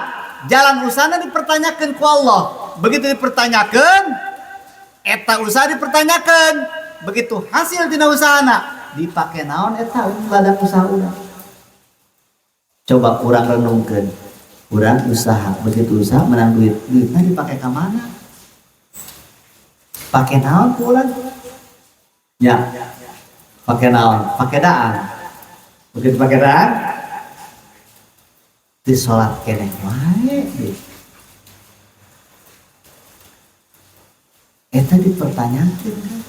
jalan usahana dipertanyakeun ku Allah. Begitu dipertanyakeun, eta usaha dipertanyakeun. Begitu hasil tina usahana, dipake naon eta badak usaha urang. Coba urang renungkeun. Urang usaha, begitu usaha menang duitnya dipakai ke mana? Pakai naon ku urang? Ya. Pakai naon? Pakai daan. Begitu pakai daan di salat keneh wae. Eta dipertanyakeun kan.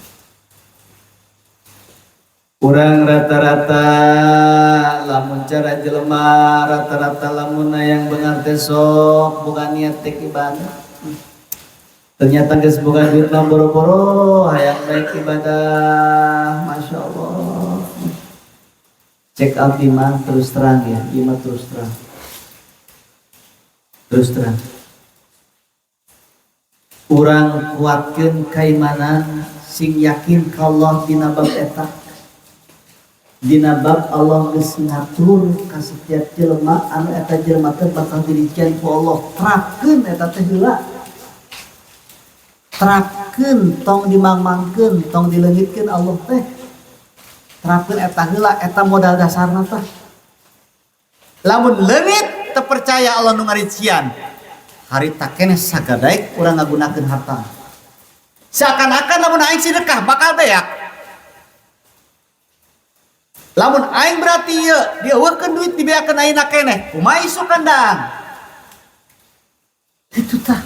Urang rata-rata lamun cara jelema rata-rata lamun yang benar teh sok bukan niat teh ibadah. Ternyata geus boga duit mah boro-boro hayang baik ibadah. Masya Allah. Cek abdi mah terus terang ya, ieu mah terus terang. Terus terang. Urang kuatkeun kaimanan sing yakin ka Allah dina bab eta. Dina bab Allah geus ngatur ka setiap jelema anu eta jelema teh bakal diricen ku Allah. Terapkeun eta teh heula. Terapkeun tong dimangmangkeun, tong dileungitkeun Allah teh. Terapkeun eta heula, eta modal dasarna teh. Lamun leungit teu percaya Allah nu ngarician, harita keneh sagadaek urang ngagunakeun harta. Seakan-akan lamun aing sedekah bakal beak. Lamun aing berarti ieu dieuwekeun duit dibeakeun ayeuna keneh, kumaha isu kandang? Itu tah.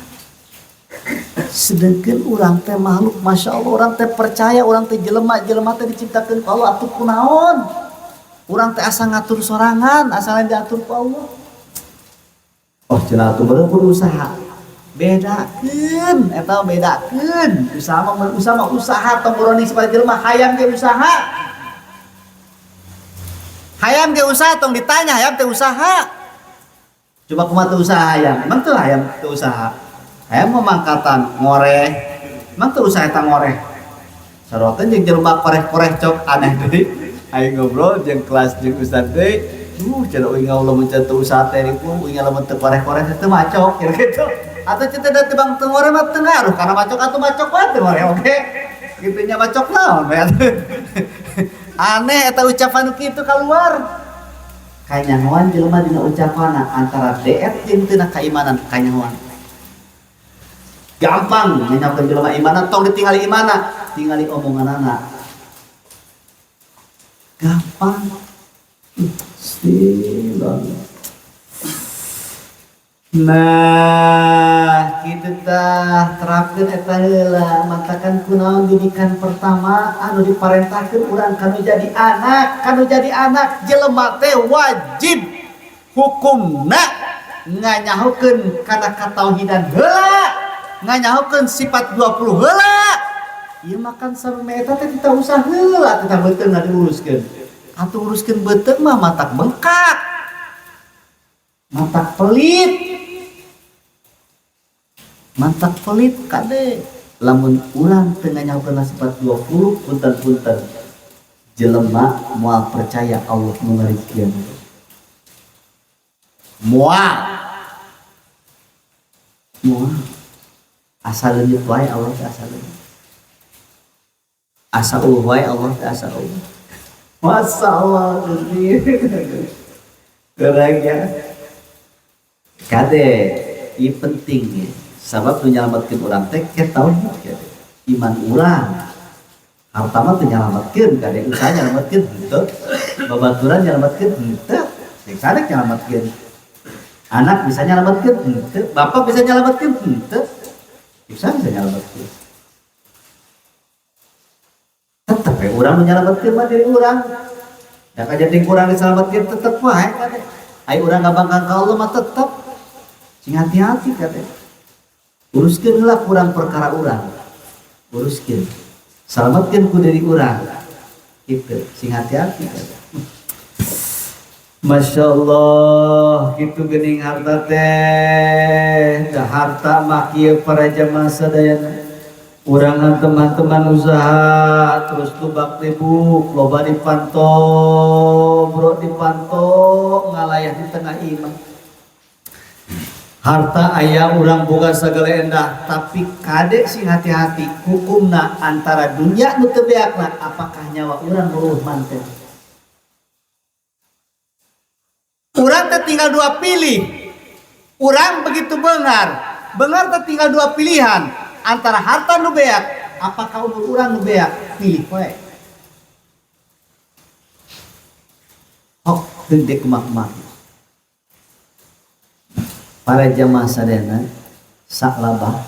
Sedengkeun urang teh makhluk Masya Allah, urang teh percaya, urang teh jelema teh diciptakeun ku Allah atuh kunaon? Urang teh asa ngatur sorangan, asal diatur ku Allah. Oh cenah atuh bener berusaha. Bedakeun, eta bedakeun. Usaha mah usaha tong urang sabaraha jelema hayang ge usaha. Hayam ge usaha tong ditanya hayam teh usaha. Coba kumaha teh usaha hayam? Emang teu hayam teh usaha. Hayam mah mangkatan ngoreh. Emang teu usaha eta ngoreh. Sarokeun jeung jelema koreh-koreh cok aneh deui. Aing ngobrol jeung kelas jeung ustad deui. Cenah uing Allah mun teu usaha teh ribu, uing lamun teu koreh-koreh teh macok kira kitu. Atuh cita da teu bang teu ngoreh mah teu ngaruh karena macok atuh macok wae teu ngoreh oke. Kitu nya macok naon we. Aneh eta ucapan kitu keluar. Kanyahoan jelema dina ucapanna antara deet jeung teu na kaimanan kanyahoan. Gampang nyanyakeun jelema imanna tong ditingali imanna, tingali omonganna. gampang. Still. Nah, kita tah terapkeun eta heula, mantakan kunaon didikan pertama anu diparentahkeun urang kanu jadi anak jelema teh wajib hukumna nganyahokeun kana katauhidan heula, nganyahokeun sifat 20 heula. Ieu makan sarua eta teh kita usah heula kita beuteung diuruskeun. Atuh uruskeun beuteung mah matak bengkak. Matak pelit kade lamun urang teu nganyahokeun sifat 20 punten-punten jelema moal percaya Allah nu ngarizkieun moal asa leungeut wae Allah teh asa leungeut, asa eueuh wae Allah teh asa eueuh. Masyaallah geurang ya kade ieu penting ya. Sabab tu nyalamatkeun urang teh ke tauhid kade. Iman urang. Harta mah teu nyalamatkeun kade, usaha nyalamatkeun henteu. Babaturan nyalamatkeun henteu. Sing sadek nyalamatkeun. Anak bisa nyalamatkeun henteu, bapak bisa nyalamatkeun henteu. Bisa nyalamatkeun. Tetep we urang nu nyalamatkeun mah diri urang. Da kajading urang disalamatkeun tetep wae kade. Ai urang ngabangkang ka Allah mah tetep. Sing hati-hati kade. Uruskeun heula kurang perkara urang. Uruskeun. Salamatkeun ku diri urang. Kitu, sing hati-hati. Masyaallah, kitu geuning harta teh. Da harta mah kieu para jamaah sadayana. Urangan teman-teman usaha terus tubak ribuk, loba dipantau, bro dipantau, ngalayah di tengah iman. Harta aya urang boga sagala endah, tapi kade sing hati-hati hukumna antara dunia nu teu beakna apakah nyawa urang luluh mantep. Urang teh tinggal dua pilih. Urang begitu beungar teh tinggal dua pilihan antara harta nu beak apakah umur urang nu beak, pilih wae. Oh, gede kumak-kumak. Para jamaah sadayana saklabah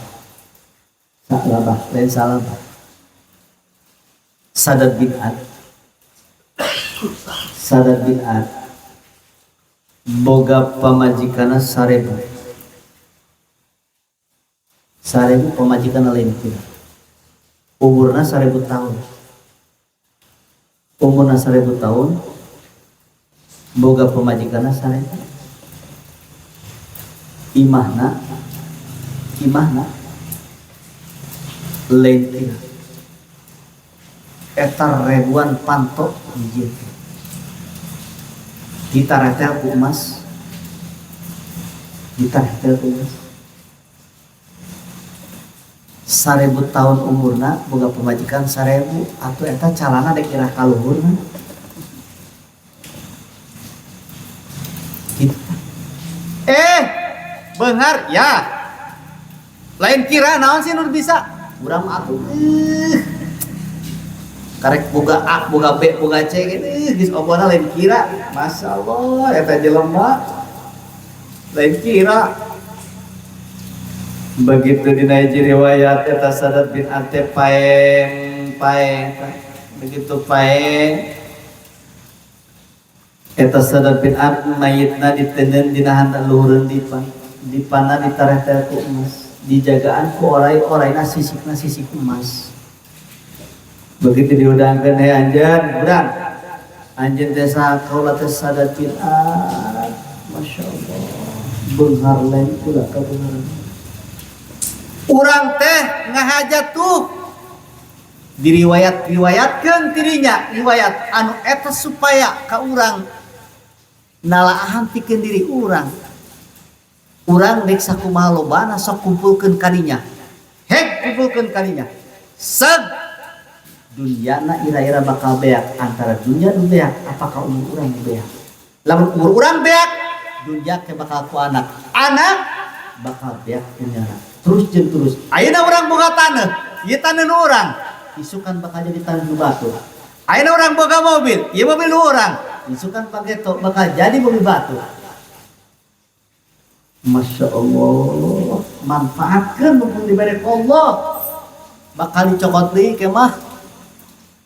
lain salabah sadad bid'at boga pamajikana 1000 pamajikana lain kira umurna 1000 tahun boga pamajikana 1000 imahna lain kira eta ribuan panto hiji ditaretel ku emas 1000 tahun umurna boga pemajikan 1000 atuh eta calana dek kira kaluhurna gitu. Beunghar ya lain kira naon sih nur bisa urang atuh karek boga A boga B boga C gitu geus obona lain kira masyaallah eta jelema lain kira begitu dina hiji riwayat eta Sadat bin Ate paeng begitu paeng eta Sadat bin Ate mayitna diteuneun dina handap luhureun dipana ditaretel ku emas dijagaan ku orai-oraina sisik emas. Begitu diundangkeun he anjeun urang anjeun teh saha kaula teh Sadat bin Ate masyaallah beunghar lain kula ka beunghar urang teh ngahajat tuh diriwayatkeun dirinya riwayat anu eta supaya ka urang nalaahan pikeun diri urang dek sakumaha lobana sok kumpulkeun kadinya seg dunyana ira-ira bakal beak antara dunya nu beak apakah umur urang nu beak lamun umur urang beak dunya ke bakal ku anak bakal beak dunyana terus ayeuna urang boga taneuh ieu taneuh nu urang isukan bakal jadi taneuh nu batu Ayeuna orang boga mobil, ieu mobil lu orang. Isukan pakai tok bakal jadi mobil batu. Masya Allah, manfaatkan mumpung diberi Allah. Bakal dicokot deui kemah.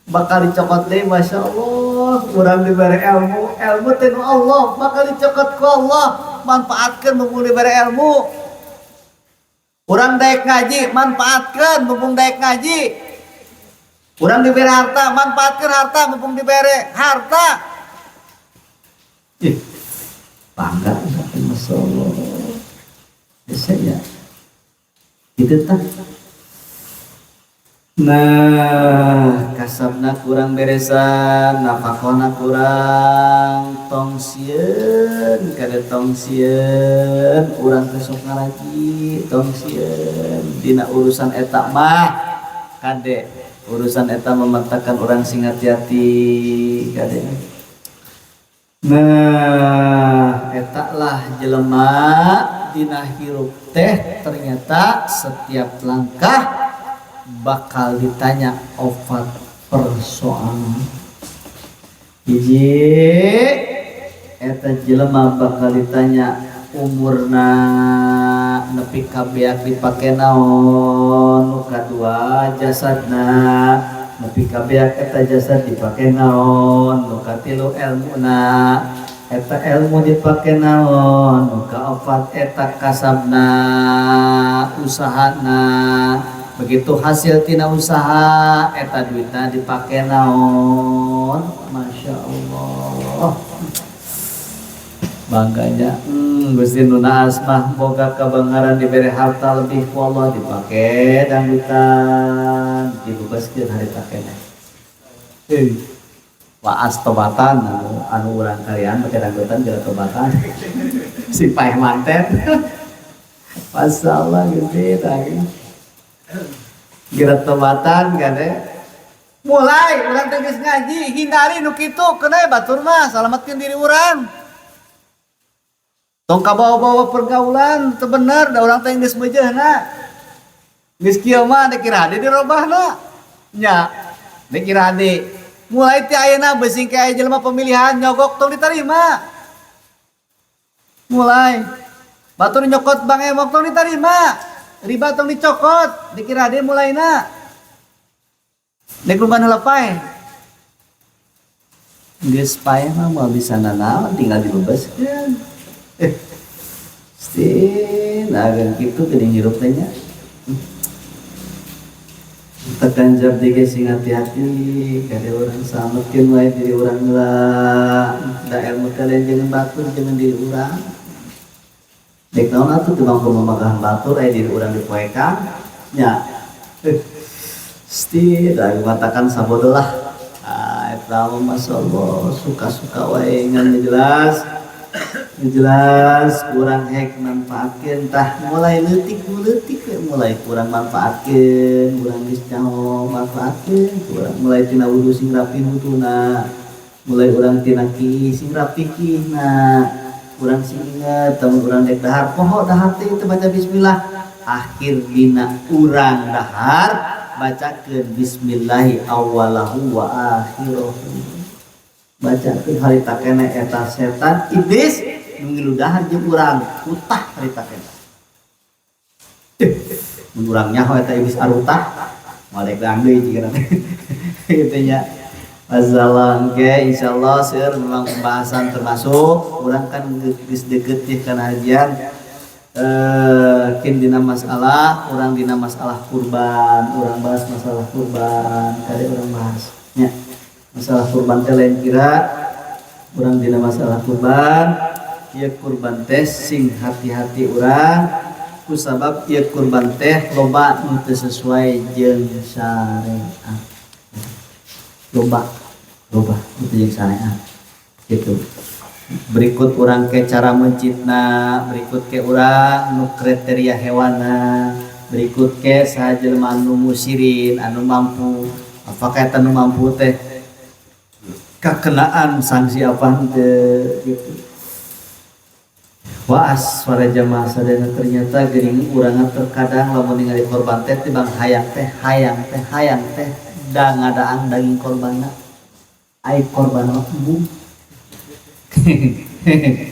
Bakal dicokot deui, Masya Allah. Urang diberi ilmu, ilmu teh nu Allah, bakal dicokot ku Allah. Manfaatkan mumpung diberi ilmu. Urang daek ngaji, manfaatkan mumpung daek ngaji. Urang diberi harta, manfaatkan harta mumpung diberi harta. Bangga, Masya Allah. Bisa ya. Itu tak. Nah, kasabna kurang beresan, nafakona kurang tongsieun, kada tongsieun, urang teh sok ngaraji tongsieun. Dina urusan eta mah kade, urusan eta memantakan orang sing hati-hati kade. Nah, eta lah jelema dina hirup teh ternyata setiap langkah bakal ditanya opat persoalan. Hiji eta jelema bakal ditanya umurna nepi ka beak dipake naon, nu kadua jasadna nepi ka beak eta jasad dipake naon, nu katilu ilmuna eta ilmu dipake naon, nu kaopat eta kasabna usahana. Begitu hasil tina usaha eta duitna dipake naon. Masya Allah, bangganya Gusti nu naas mah boga kabangaran diberi harta lebih ku Allah dipake dangdutan dibebaskeun harita keneh. Waas tobatan anu urang kalian make dangdutan geura tobatan si paeh manten. Masalah gede tadi. Geura tobatan kade. Mulai urang teh geus ngaji, hindari nu kitu keneh batur mah salametkeun diri urang. Tong kabawa-bawa pergaulan teu bener da urang teh geus beujeuhna. Geus kieu mah dikira hade dirobahna. Nya, dikira hade. Mulai ti ayeuna beusing ke aya jelema pemilihan nyogok tong ditarima. Mulai batur nyokot Bang Emok tong ditarima. Riba tong dicokot, dikira hade mulaina. Nek lumban heula paeh. Geus paeh mah moal bisa nanaon tinggal dibebaskeun. Agan kitu geuning hirup teh nya. Tekan jab dige sing hati-hati kade urang salametkeun wae diri urang heula. Da ilmu kalian jangan batur jangan diri urang. Dek naon atuh teu mangko mamagahan batur aya diri urang dipoekan nya. Da matakan sabodo lah. Eta mah masyaallah suka-suka wae ngan jelas. Jelas kurang hek manfaatkeun tah mulai leutik mulai kurang manfaatkeun kurang geus nyaho manfaatkeun kurang mulai tina wudu sing rapi wuduna mulai urang tina ki sing rapi kina kurang sing inget tamun urang dek dahar poho dahar teh teu baca bismillah akhir dina urang dahar bacakeun bismillahi awwalahu wa akhirahu bacakeun harita keneh eta setan iblis ngilu dahar jeung urang utah harita keneh. Mun urang nyaho eta iblis arutah malek deui jigana kitu nya. Masalah ge insyaallah seueur memang pembahasan termasuk urang kan geus deukeut teh kana hajian kin dina masalah urang dina masalah kurban urang bahas masalah kurban kade urang bahas nya masalah kurban teh lain kira urang dina masalah kurban ieu kurban teh sing hati-hati urang kusabab ieu kurban teh loba nu teu sesuai jeung syariat. Loba nu teu jeung syariat. Gitu. Berikut urang ke cara mencitna, berikut ke urang nu kriteria hewana, berikut ke saha jelema anu musirin anu mampu apakah eta nu mampu teh kakenaan sanksi apa henteu gitu. Waas para jamaah sadayana ternyata geuning urang terkadang lamun ningali korban teh tibang hayang teh da ngadaang daging korbanna ai korban embung.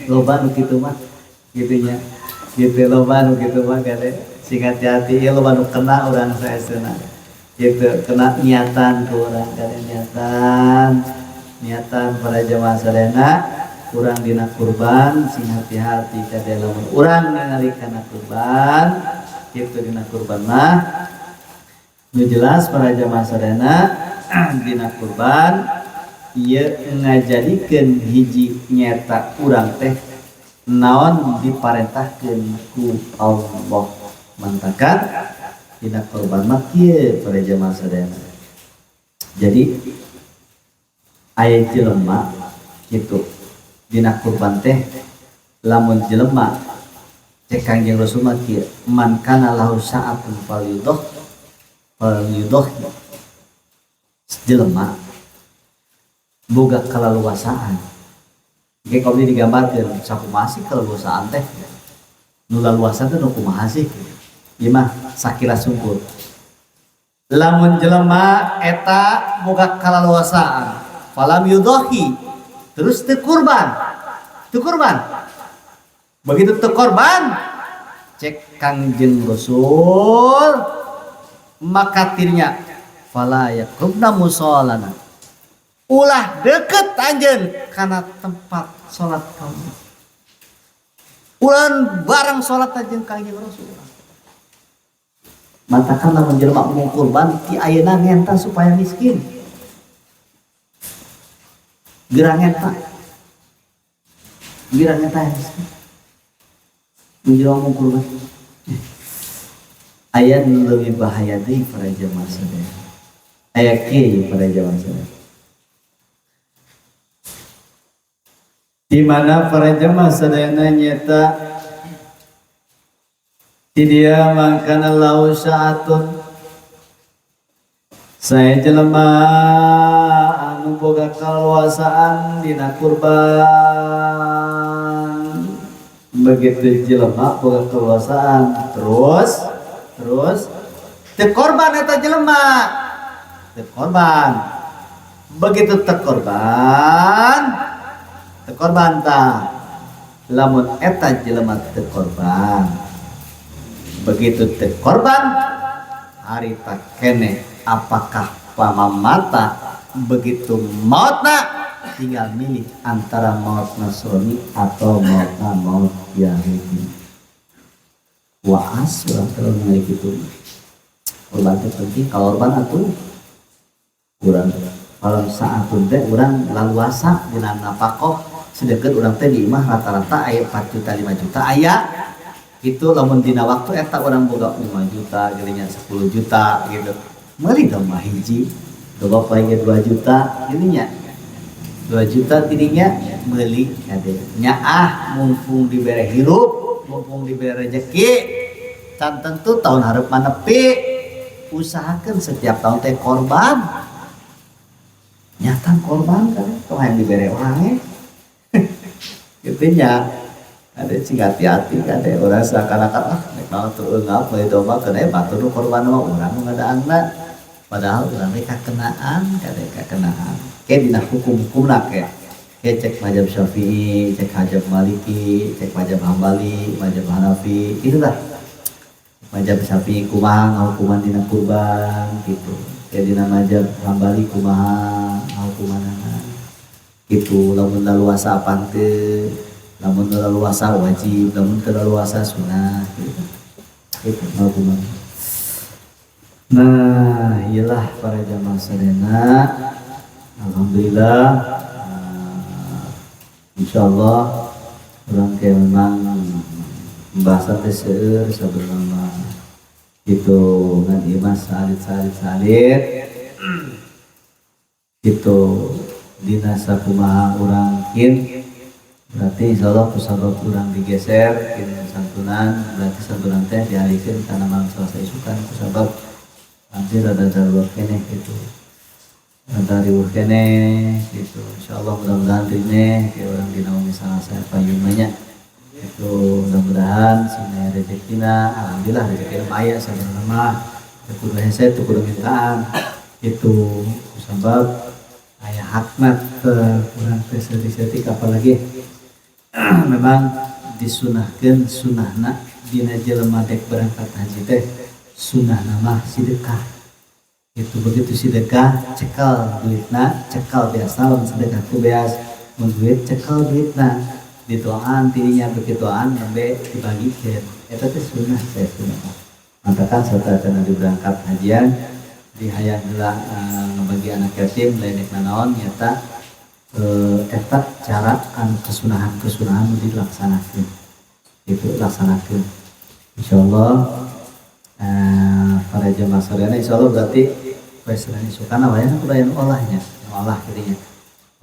Loba nu kitu mah gitunya. Gitu loba nu kitu mah kade sing hati-hati ieu loba nu kena urang saeseuna. Gitu kena niatan ku urang kade niatan para jamaah sadayana urang dina kurban sing hati-hati kade lamun urang ningali kana kurban kitu dina kurban mah nu jelas para jamaah sadayana dina kurban ieu ngajadikeun hiji nyata urang teh naon diparentahkeun ku Allah mantakan dina kurban mah kieu para jamaah sadayana. Jadi aya jelema kitu dina kurban teh lamun jelema cek Kangjeng Rasul mah kieu man kana lahu sa'atun falyudoh jelema boga kalaluasaan ge kami digambarkeun sakumaha sih kalaluasaan teh nu laluasan teh nu kumaha sih ieu mah sakilas sungkur lamun jelema eta boga kalaluasaan falam yudohi terus teu kurban begitu teu korban cek Kangjeng Rasul maka tirnya fala yaqrubna musallana ulah deket anjeun kana tempat salat kamu ulah bareng salat anjeun Kangjeng Rasul mantakan lamun jelema mau kurban ti ayeuna ngenta supaya miskin gerang ngenta miskin menjelma mau kurban aya nu leuwih bahaya deui para jamaah sadaya aya kieu para jamaah sadaya di mana para jamaah sadayana nyata di dia mangkana lau sa'atun saya jelema anu boga kaluasaan dina kurban begitu jelema boga kaluasaan terus teu korban eta jelema teu korban begitu teu korban ta lamun eta jelema teu korban begitu teu korban harita keneh apakah pamamata begitu mautna tinggal milih antara maut Nasrani atau maut Yahudi waas urang kalau ningali kitu korban teh penting korban atuh urang kalau saatun teh urang laluasa dina napakoh sedeket urang teh di imah rata-rata aya 4 juta 5 juta aya itu lamun dina waktu eta urang boga 5 juta geunya 10 juta gitu meuli domba hiji domba paling 2 juta geunya 2 juta tidinya meuli kade nyaah mumpung dibere hirup mumpung dibere rezeki can tentu tahun hareup manepi usahakeun setiap tahun teh korban nyata korban kan tong hayang dibere urang gitu nya ada sing hati-hati kade urang seakan-akan nek naon teu eungap we domba kene batur korban mah urang ngadaangna padahal urang teh kakenaan kade kakenaan ke dina hukum-hukumna ke cek mazhab Syafi'i, cek mazhab Maliki, cek mazhab Hambali, mazhab Hanafi, itulah mazhab Syafi'i kumaha ngahukuman dina kurban gitu. Ya dina mazhab Hambali kumaha ngahukumanana. Gitu lamun laluasa apaan teu, lamun laluasa wajib, lamun teu laluasa sunah gitu. Itu ngahukuman. Nah, iyalah para jamaah sadayana. Alhamdulillah. Insyaallah orang kayak memang membahasan seueur sabaraha gitu ngan imah salit gitu dina sakumaha urang kin berarti insyaallah kusabab urang digeser kin santunan berarti santunan teh dialihkeun kana malam Selasa isukan kusabab anjir ada darurat keneh gitu dari kene gitu insyaallah mudah-mudahan dine kayak orang dina misalnya saya payungnya itu mudah-mudahan sini rezekina alhamdulillah rezeki aya sabarana mah kudu hese teu kudu mintaan itu sebab aya hakmat kurang seutik apalagi memang disunahkeun sunahna dina jelema dek berangkat haji teh sunahna mah sedekah. Itu begitu sedekah cekal duitna, cekal biasa lamun sedekah tu beas mun duit cekal duitna ditoan tirinya begituan nembe dibagikeun. Eta teh sunah saya sunah. Mantakan serta cenah diberangkat hajian dihayang heula ngabagi anak yatim lain nanaon nyata eta cara anu kesunahan dilaksanakeun. Itu laksanakeun. Insyaallah para jemaah sekalian insyaallah berarti presiden sukana wae kudu olahnya, olah kidinya.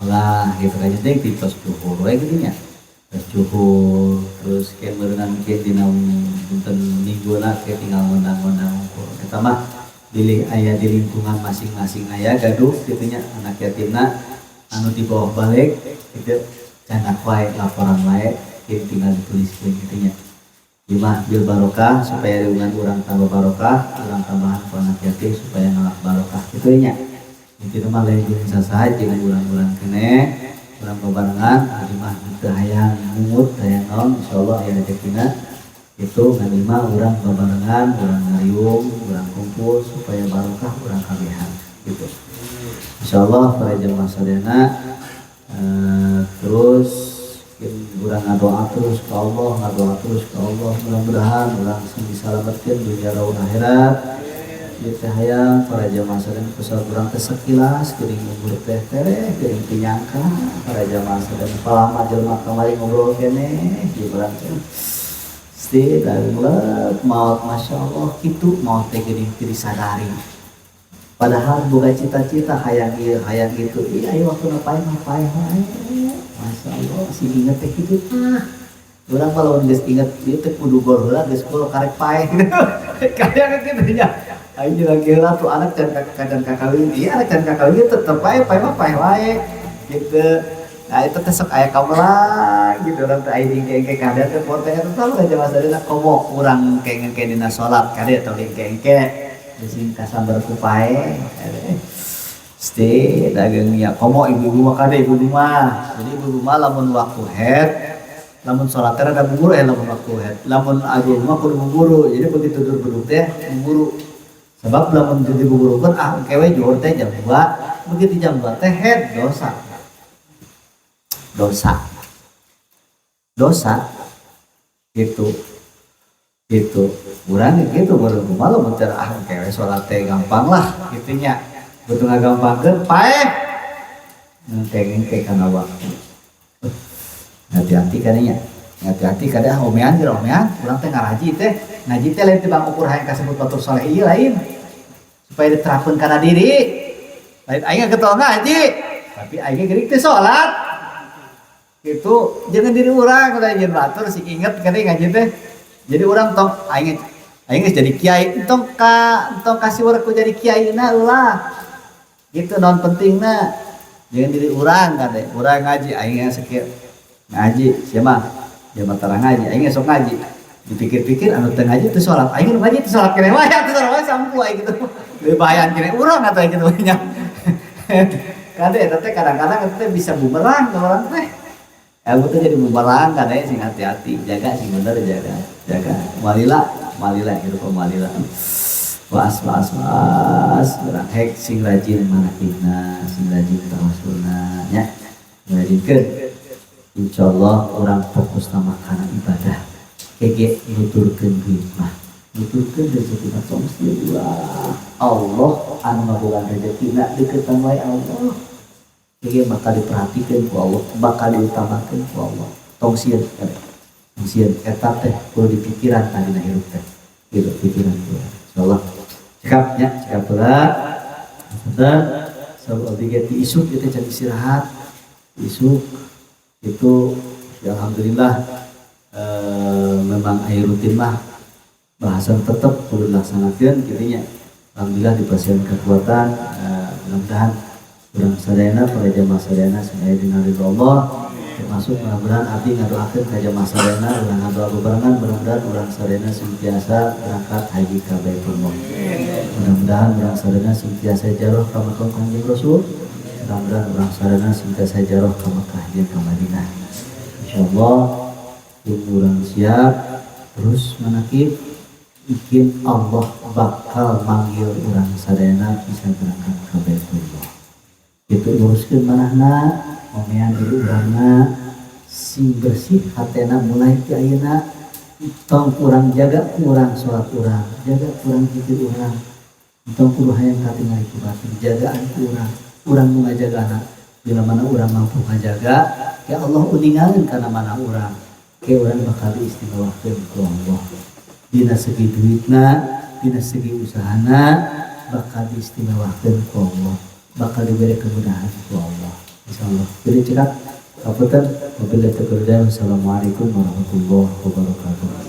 Olah gitu kan jadi di pos juhur wae kidinya. Pos juhur terus ke meureungan ke dina dinten mingguna ke tinggal ngundang-undang eta mah di lingkungan masing-masing aya gaduh kitunya anak yatimna anu di bawah balik itu candak wae laporan wae tinggal dituliskeun kitunya imah bil barokah supaya dengan urang tambah barokah urang tambahan ku anak yatim supaya ngalak barokah kitunya itu mah lain jeung sasaha jeung urang-urang keneh urang bebarengan ari mah teu hayang mungut hayang naon insyaallah aya rezekina itu nganima urang bebarengan urang ngariung urang kumpul supaya barokah urang kabehan gitu insyaallah para jemaah sadayana terus urang ngadoa terus ke Allah mudah-mudahan urang disalametkeun dunya raun akhirat ieu teh hayang para jemaah sadayana kusal urang teh sakilas geuning umur teh tereh geuning pinyangka para jemaah sadayana palama jelema kamari ngobrol keneh di urang teh Sti dalek maut masya Allah gitu maut teh geuning teu disadari padahal boga cita-cita hayang ieu hayang gitu iya waktuna paeh wae masya Allah si inget teh kitu urang mah lamun geus inget ieu teh kudu gol heula geus gol karek paeh kaya kitu nya aing lagi heula tuh anak can kakawin iya anak can kakawin tetep paeh mah paeh wae gitu. Nah itu teh sok aya kamelang gitu urang teh aing engke kada teh pote eta tahu aja masalahna komo urang engke dina salat kada teh engke sing kasambar ku pae Sti dageung ya komo ibu-ibu mah kada ibu-ibu mah jadi ibu-ibu mah lamun waktu head lamun salat teh rada buburu lamun waktu head lamun adu mah kudu buburu jadi begitu duduk teh buburu sebab lamun jadi buburukeun engke we juhur teh jam 2 begitu jam 2 teh head dosa gitu urang gitu baru malu mencer kewe sholat teh gampang lah gitunya betul ngagampangkeun paeh ngengke kana waktu hati-hati kadanya hati-hati kada omean urang teh ngaji teh lain teh bang ukur hayang kasebut batur saleh ieu lain supaya diterapkeun kana diri lain aing ketua ngaji tapi aing geuning teh salat itu jangan diri orang kada jeung batur sing inget kada ngaji teh jadi orang tong aing geus jadi kiai tong kasih urang ku jadi kiaina ulah gitu non pentingna jangan diri orang kada urang ngaji aing sakieu ngaji siapa dia mah tarang ngaji aing sok ngaji dipikir-pikir anu teu ngaji teu salat aing nu ngaji teu salat keneh wae teu salat wae sampu aing gitu leuwih bahayan keneh urang atuh kitu nya kada eta teh kadang-kadang teh bisa bumerang ka urang teh aku tuh jadi bumerang kadang sing hati-hati jaga sing bener jaga malila gitu malila was urang hek sing rajin manakibna sing rajin tawasulna nya ngajikeun insyaallah urang fokus na kana ibadah kege nuturkeun duit mah nuturkeun rezeki mah mesti Allah anu ngabogaan rezekina deukeutan wae Allah ini bakal diperhatikan ku Allah, bakal diutamakan ku Allah. Tong sieun eta teh kudu dipikiran tadi na hirup teh. Gitu pikiran ku. Insyaallah. Cekap berat. Dan sabab digeti isuk kita can istirahat. Isuk itu ya alhamdulillah memang aya rutin mah bahasan tetep kudu dilaksanakeun kitu nya. Alhamdulillah dipasieun kekuatan mudah-mudahan urang sadayana para jamaah sadayana saya dina ridho Allah termasuk mudah-mudahan abdi ngadoakeun ka jamaah sadayana urang ngadoa bebarengan mudah-mudahan urang sadayana senantiasa berangkat haji ka Baitul Muqaddas mudah-mudahan urang sadayana senantiasa jaroh ka makam Kanjeng Rasul mudah-mudahan urang sarana singkat sajaroh ke Mekah jeung ke Madinah. Insyaallah urang siap terus menakib mungkin Allah bakal manggil urang sadayana bisa berangkat ke Baitullah. Itu uruskeun manahna momean diri urangna sing bersih hatena mulai ti ayeuna tong urang jaga ku urang salat urang, jaga ku urang zikir urang. Tong kudu hayang katingali ku batin jagaan ku urang nu ngajagana. Bila mana urang mampu ngajaga, ya Allah uningalkeun kana mana urang. Ke urang bakal diistimewakeun ku Allah. Dina segi duitna, dina segi usahana bakal diistimewakeun ku Allah. Bakal diberi kemudahan ku Allah. Insyaallah. Jadi cekat kapunten wabillahi taufiq. Wassalamualaikum warahmatullahi wabarakatuh.